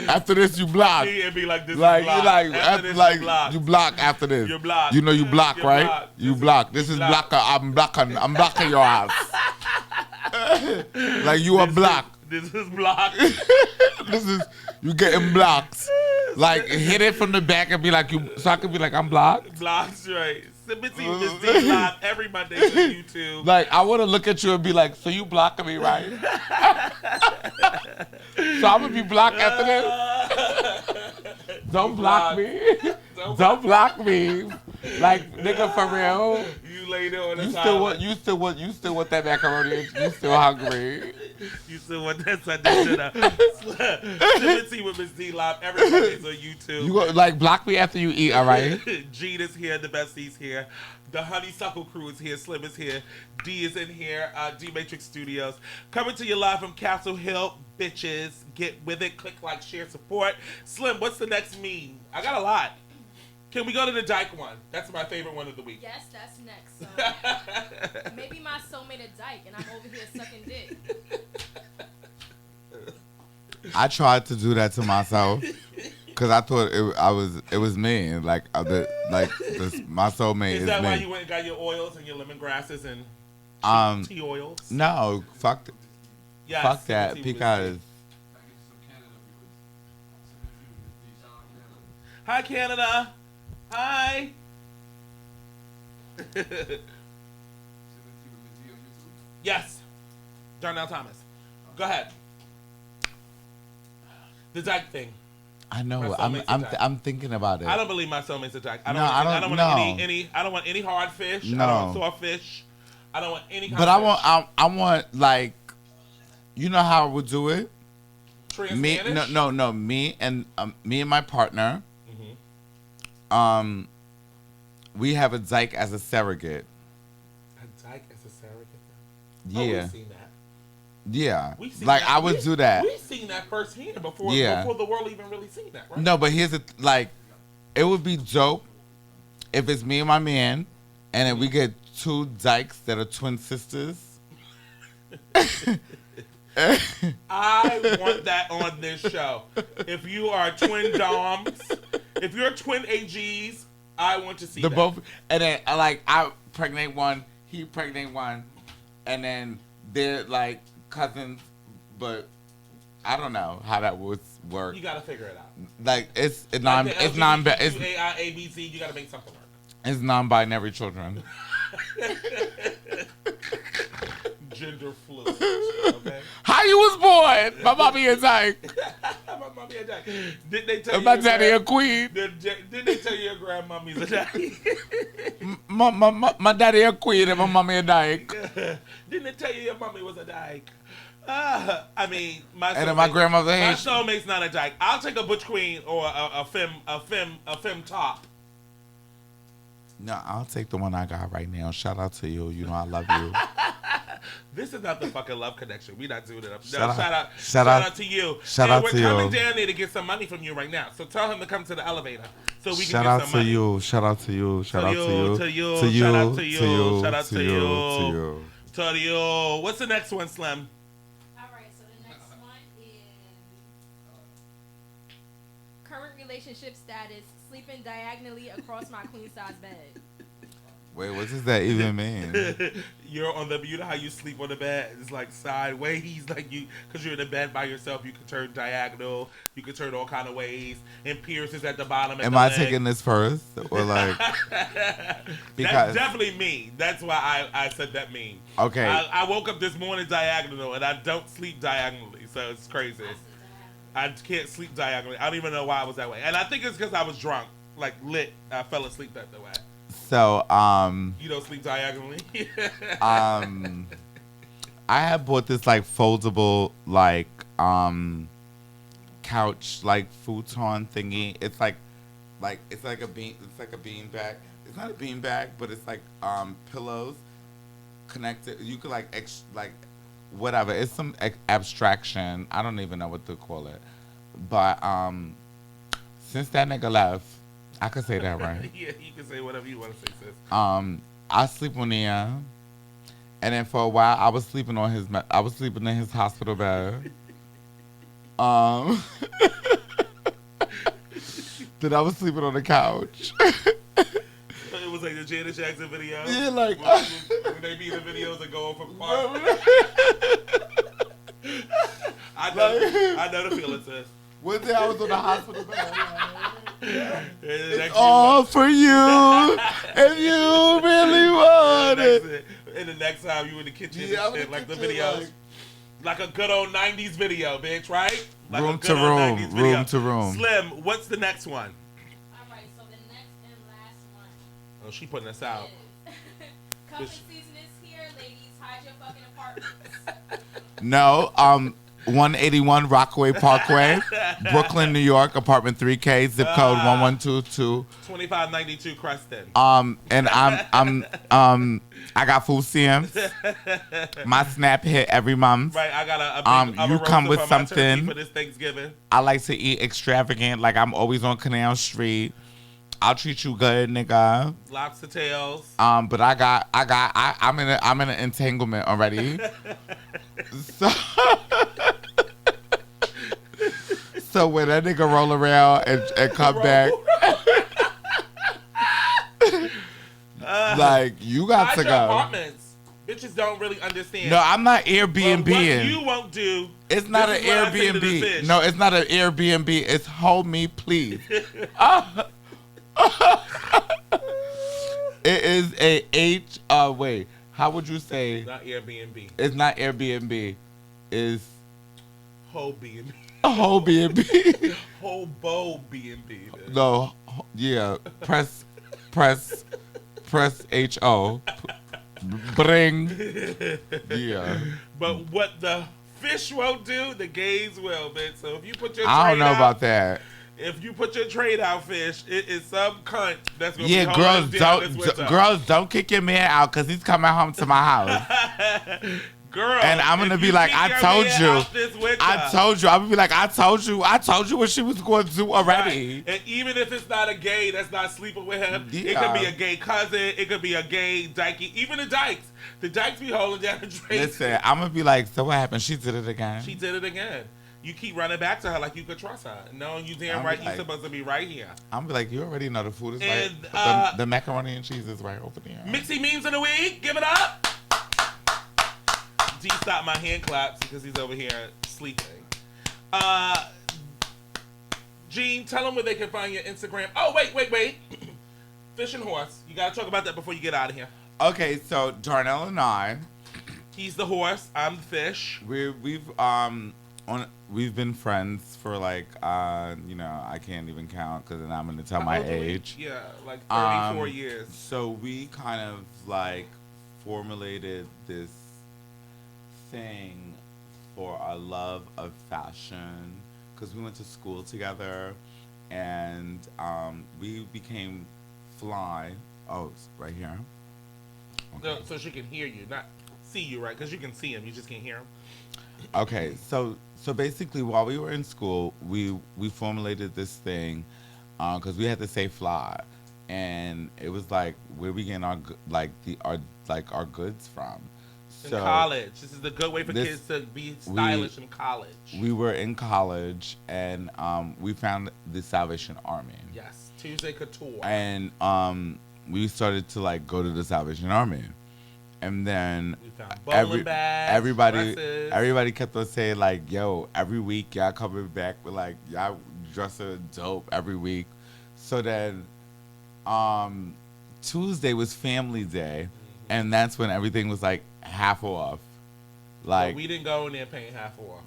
After this you block. It'd be like this like, is block. You block after this. You're blocked. You know you block, You're right? blocked. You block. This is blocker. I'm blocking your ass. Like you are blocked. This is blocked. This is you getting blocked. Like hit it from the back and be like so I can be like I'm blocked. Blocked, right. SippingteawithMsd live every Monday on YouTube. Like I want to look at you and be like, so you blocking me, right? So I'm gonna be blocked after this. Don't block me. Don't block me. Like nigga, for real. You lay there on the You still want that macaroni? You still hungry? You still want that Sunday dinner? SippingteawithMsd live every Monday on YouTube. You go like block me after you eat, all right? Gene is here. The bestie's here. The Honeysuckle crew is here. Slim is here. D is in here. D Matrix Studios. Coming to you live from Castle Hill. Bitches, get with it. Click, like, share, support. Slim, what's the next meme? I got a lot. Can we go to the Dyke one? That's my favorite one of the week. Yes, that's next. So maybe my soulmate a Dyke, and I'm over here sucking dick. I tried to do that to myself because I thought it was me. Like my soulmate is me. Is that why you went and got your oils and your lemongrasses and tea oils? No, fuck that because. Hi, Canada. Hi. Yes. Darnell Thomas. Go ahead. The dyke thing. I know. My soulmate's a dyke. I'm thinking about it. I don't believe my soulmate's a dyke. I don't No, want, I don't- I don't want no. I don't want any hard fish. No. I don't want soft fish. I don't want any kind But of I want like, you know how I would do it. Me, Trans-Spanish? no. Me and my partner. Mm-hmm. We have a dyke as a surrogate. A dyke as a surrogate? Yeah. Oh, we've seen that. Yeah. We've seen Like that. I would do that. We've seen that firsthand before. Yeah. Before the world even really seen that, right? No, but here's the like, it would be dope if it's me and my man, and then we get two dykes that are twin sisters. I want that on this show. If you are twin doms, if you're twin AGs, I want to see The that. both, and then like I pregnate one, he pregnate one, and then they're like cousins, but I don't know how that would work. You gotta figure it out. Like it's Like AIABC, you gotta make something work. it's non-binary children. Gender fluid. Okay. How you was born? My mommy is dyke. My mommy a dyke. Did they tell And you? my your daddy a grand- queen. Did they tell you your grandmommy's a dyke? My daddy a queen and my mommy a dyke. Didn't they tell you your mommy was a dyke? I mean, my And then my grandmother my Haitian. soulmate's not a dyke. I'll take a butch queen or a femme top. No, I'll take the one I got right now. Shout out to you. You know I love you. This is not the fucking love connection. We not doing it up. No, Shout out to you. shout And out we're to you. coming down there to get some money from you right now. So tell him to come to the elevator so we can Shout get out some to money. you. Shout out to you. Shout out to you. To you. To you. Shout out to you. To you. Shout out to you. To you. To you. What's the next one, Slim? Alright, so the next one is current relationship status, sleeping diagonally across my queen size bed. Wait, what does that even mean? You're on the, you know how you sleep on the bed? It's like sideways, like you, because you're in the bed by yourself, you can turn diagonal, you can turn all kind of ways, and Pierce is at the bottom. Am I taking this first? Or like, That's because, definitely me. That's why I said that meme. okay. I woke up this morning diagonal, and I don't sleep diagonally, so it's crazy. I can't sleep diagonally. I don't even know why I was that way. And I think it's because I was drunk, like lit. I fell asleep that way. So, You don't sleep diagonally? I had bought this like foldable like couch like futon thingy. It's like it's like a bean bag. It's not a bean bag, but it's like pillows connected. You could like whatever. It's some abstraction. I don't even know what to call it. But since that nigga left, I could say that, right? Yeah, you can say whatever you want to say, sis. I sleep on there, and then for a while I was sleeping in his hospital bed. Then I was sleeping on the couch. It was like the Janet Jackson video. Yeah, like when they be in the videos and go off apart. I know the feeling, sis. one day I was on the hospital bed. It's All for you, if you really want it. And the next time you in the kitchen Yeah, and I'm in shit, the like the kitchen, videos. Like a good old 90s video, bitch, right? Like Room a to good old room, 90s video. room to room. Slim, what's the next one? Alright, so the next and last one Oh, she putting us out. is cuffing season is here, ladies. Hide your fucking apartments. No, 181 Rockaway Parkway, Brooklyn, New York, apartment 3K, zip code 1122. 2592 Creston. And I got food stamps. My SNAP hit every month. Right, I got a big you come with for my turkey something. for this Thanksgiving. I like to eat extravagant, like I'm always on Canal Street. I'll treat you good, nigga. Lobster tails. But I'm in an entanglement already. So when that nigga roll around and come back, like you got Hide to your go. apartments. Bitches don't really understand. No, I'm not But what Airbnb-ing. you won't do. It's not an this is what I say to the Airbnb. fish. No, it's not an Airbnb. It's hold me, please. It is a wait, how would you say? Not Airbnb. It's not Airbnb. It's Whole B&B. a whole B&B. Whole bow B&B. No, yeah. Press HO. Bring. Yeah. But what the fish won't do, the gays will, bitch. So if you put your I don't know out, about that. If you put your trade out, fish, it is some cunt that's gonna Yeah, be holding us down this winter. girls, don't kick your man out because he's coming home to my house. Girl, and I'm gonna be like, I told you. I told you. I'm gonna be like, I told you what she was going to do already. Right. And even if it's not a gay that's not sleeping with him, yeah. It could be a gay cousin, it could be a gay dykey, even the dykes. The dykes be holding down the trade. Listen, I'm gonna be like, so what happened? She did it again. She did it again. You keep running back to her like you could trust her. No, you damn right. You're supposed to be right here. I'm be like, you already know the food is and, right. The macaroni and cheese is right over there. Mixie memes of the week. Give it up. D stopped my hand claps because he's over here sleeping. Jean, tell them where they can find your Instagram. Oh, wait. Fish and Horse. You got to talk about that before you get out of here. Okay, so Darnell and I. He's the horse. I'm the fish. We've been friends for like I can't even count because then I'm gonna tell my age. Yeah, like 34 years. So we kind of like formulated this thing for our love of fashion because we went to school together and we became fly. Oh, it's right here. Okay. No, so she can hear you, not see you, right? Because you can see him, you just can't hear him. Okay, so basically, while we were in school, we formulated this thing because we had to say fly, and it was like where we getting our goods from. In college, this is the good way for kids to be stylish in college. We were in college, and we found the Salvation Army. Yes, Tuesday Couture. And we started to like go to the Salvation Army. And then we found bowling bags, everybody kept on saying like, "Yo, every week y'all coming back with like y'all dressing dope every week." So then, Tuesday was Family Day, and that's when everything was like half off. Like we didn't go in there paying half off.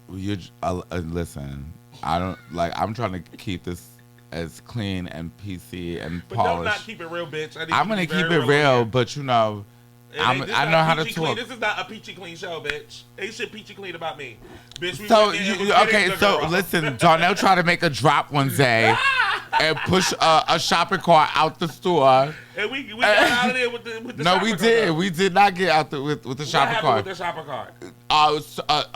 Listen, I don't like. I'm trying to keep this as clean and PC and but polished. Don't not keep it real, bitch. I'm gonna keep it real, but you know. I know how to talk. This is not a peachy clean show, bitch. Ain't shit peachy clean about me, bitch. Listen. Darnell tried to make a drop one day and push a shopping cart out the store. And we got out of there with the no, shopping we cart. did. We did not get out with the shopping cart. What happened with the shopping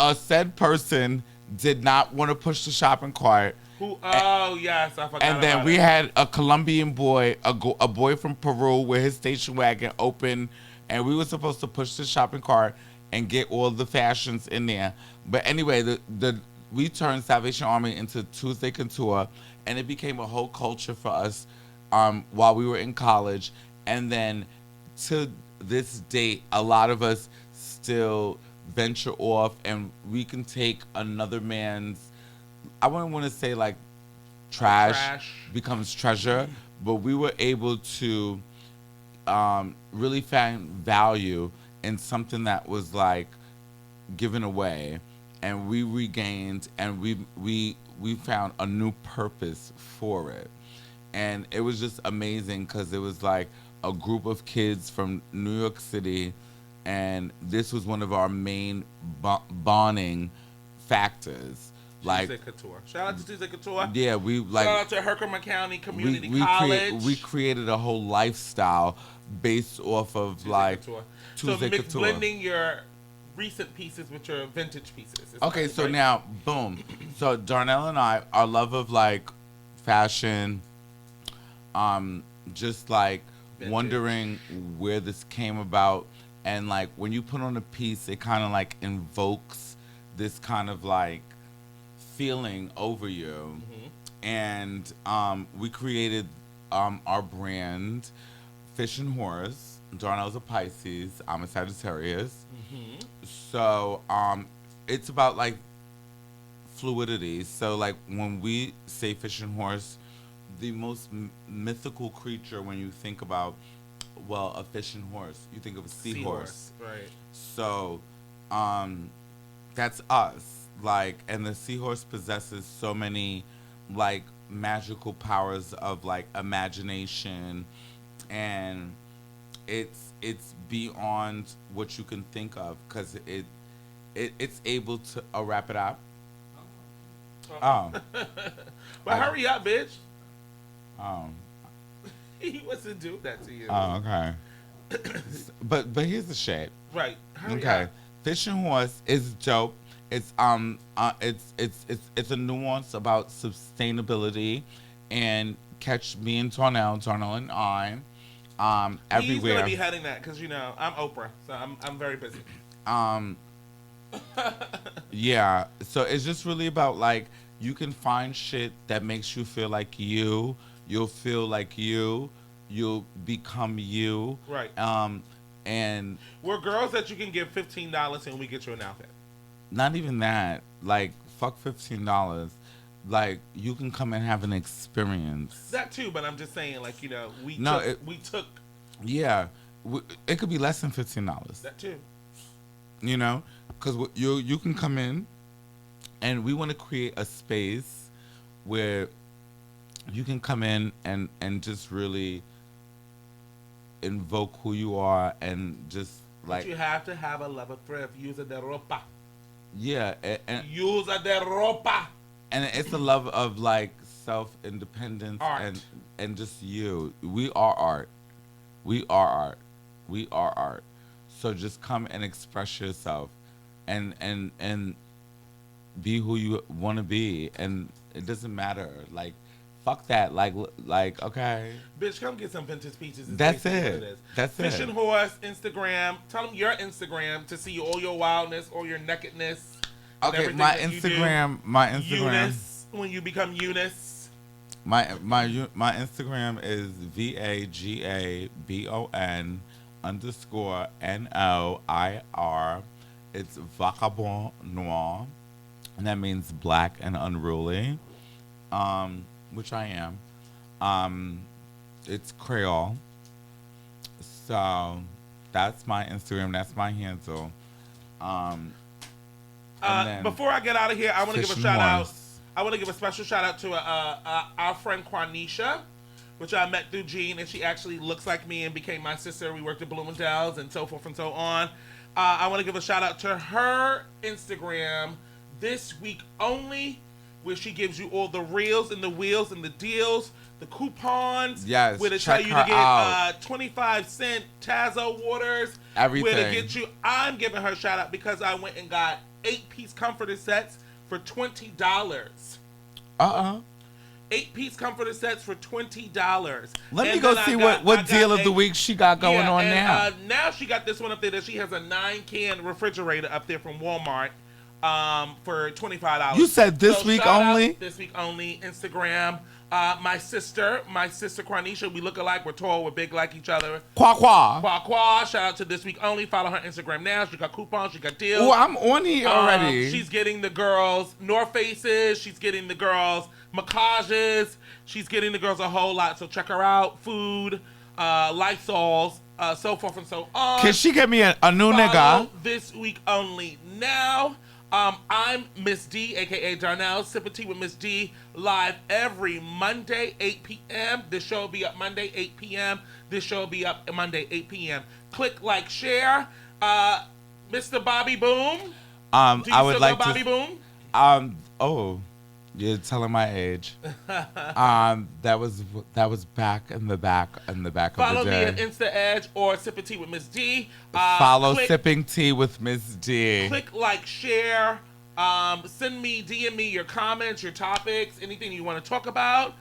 cart? Said person did not want to push the shopping cart. Who? Oh yes, I forgot. And then we had a Colombian boy, a boy from Peru, with his station wagon open. And we were supposed to push the shopping cart and get all the fashions in there. But anyway, we turned Salvation Army into Tuesday Couture, and it became a whole culture for us while we were in college. And then to this date, a lot of us still venture off, and we can take another man's, I wouldn't want to say like trash becomes treasure, but we were able to really found value in something that was like given away, and we regained and we found a new purpose for it. And it was just amazing because it was like a group of kids from New York City, and this was one of our main bonding factors. Like Tuesday Couture. Shout out to Tuesday Couture. Yeah, we like. Shout out to Herkimer County Community College. We created a whole lifestyle based off of Tuesday like Couture. Tuesday so Couture. Blending your recent pieces with your vintage pieces. Okay, so now, boom. So Darnell and I, our love of like fashion, just like vintage. Wondering where this came about, and like when you put on a piece, it kind of like invokes this kind of like feeling over you. And we created our brand, Fish and Horse. Darnell's a Pisces, I'm a Sagittarius. So it's about like fluidity. So like when we say Fish and Horse, the most mythical creature when you think about, well, a fishing horse. You think of a seahorse. Right. So, that's us. Like, and the seahorse possesses so many, like, magical powers of, like, imagination, and it's beyond what you can think of, because it's able to wrap it up. Oh. But hurry up, bitch. Oh. He wants to do that to you. Oh, okay. but here's the shit. Right. Hurry Okay. up. Fishing horse is dope. It's it's a nuance about sustainability, and catch me and Tarnell and I, He's everywhere. gonna be heading that because I'm Oprah, so I'm very busy. Yeah. So it's just really about, like, you can find shit that makes you feel like you. You'll feel like you. You'll become you. Right. And We're girls that you can give $15 and we get you an outfit. not even that. Like, fuck $15. Like, you can come and have an experience. That too, but I'm just saying, like, we took Yeah. It could be less than $15. that too. You know, because you can come in, and we want to create a space where you can come in and just really invoke who you are, and just, like, But you have to have a love of thrift. Use de ropa. yeah, and Use de ropa. it's a love of, like, self-independence, Art. and just you. We are art. We are art. We are art. So just come and express yourself, and be who you want to be, and it doesn't matter. Like, fuck that. Like, okay. Bitch, come get some vintage peaches. Is That's basically it. what is. That's Fishing it. Horse, Instagram. Tell them your Instagram to see all your wildness, all your nakedness. and Okay, everything my that you Instagram, do. Eunice, when you become Eunice. my Instagram is VAGABON_NOIR. It's Vagabond Noir, and that means black and unruly, which I am. It's Creole. So that's my Instagram. That's my handle. And then Before I get out of here, I want to give a Fishing shout out. Horse. I want to give a special shout out to our friend Quanisha, which I met through Jean, and she actually looks like me and became my sister. We worked at Bloomingdale's and so forth and so on. I want to give a shout out to her Instagram this week only, where she gives you all the reels and the wheels and the deals, the coupons. Yes, where to check tell you her to get out. 25-cent Tazo waters. Everything. Where to get you. I'm giving her a shout out because I went and got 8-piece comforter sets for $20. 8-piece comforter sets for $20. Let me And go then see I what got deal of the a- week she got going on now. Now she got this one up there that she has a 9-can refrigerator up there from Walmart for $25. You said this week shout out, only? this week only. Instagram. My sister Quanisha, we look alike. We're tall. We're big like each other. Qua qua. Qua. Shout out to this week only. Follow her Instagram now. She got coupons. She got deals. Oh, I'm on here already. She's getting the girls North Faces. She's getting the girls Macages. She's getting the girls a whole lot. So check her out. Food, Lysols, so forth and so on. Can she get me a new Follow nigga? this week only. Now, I'm Miss D, aka Darnell, Sipping Tea with Miss D, live every Monday, 8 p.m. This show will be up Monday, 8 p.m. This show will be up Monday, 8 p.m. Click, like, share. Mr. Bobby Boom. Do you I would still like go Bobby to. Boom? Oh, you're telling my age. That was back in the back Follow of the me day. at Insta Edge or Sipping Tea with Miss D. Follow click, Sipping Tea with Miss D. Click, like, share. Send me, DM me your comments, your topics, anything you want to talk about.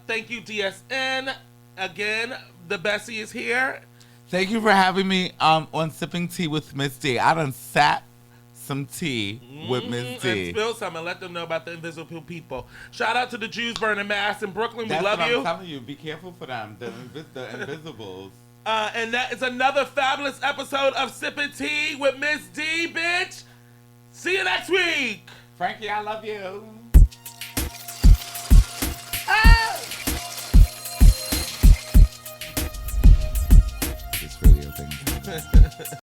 Thank you, DSN. Again, the bestie is here. Thank you for having me on Sipping Tea with Miss D. I done sat some tea with Miss D. And spill some and let them know about the invisible people. Shout out to the Jews burning mass in Brooklyn. That's we love what you. I'm telling you. Be careful for them. The invisibles. And that is another fabulous episode of Sipping Tea with Miss D, bitch. See you next week. Frankie, I love you. Ah! Listen.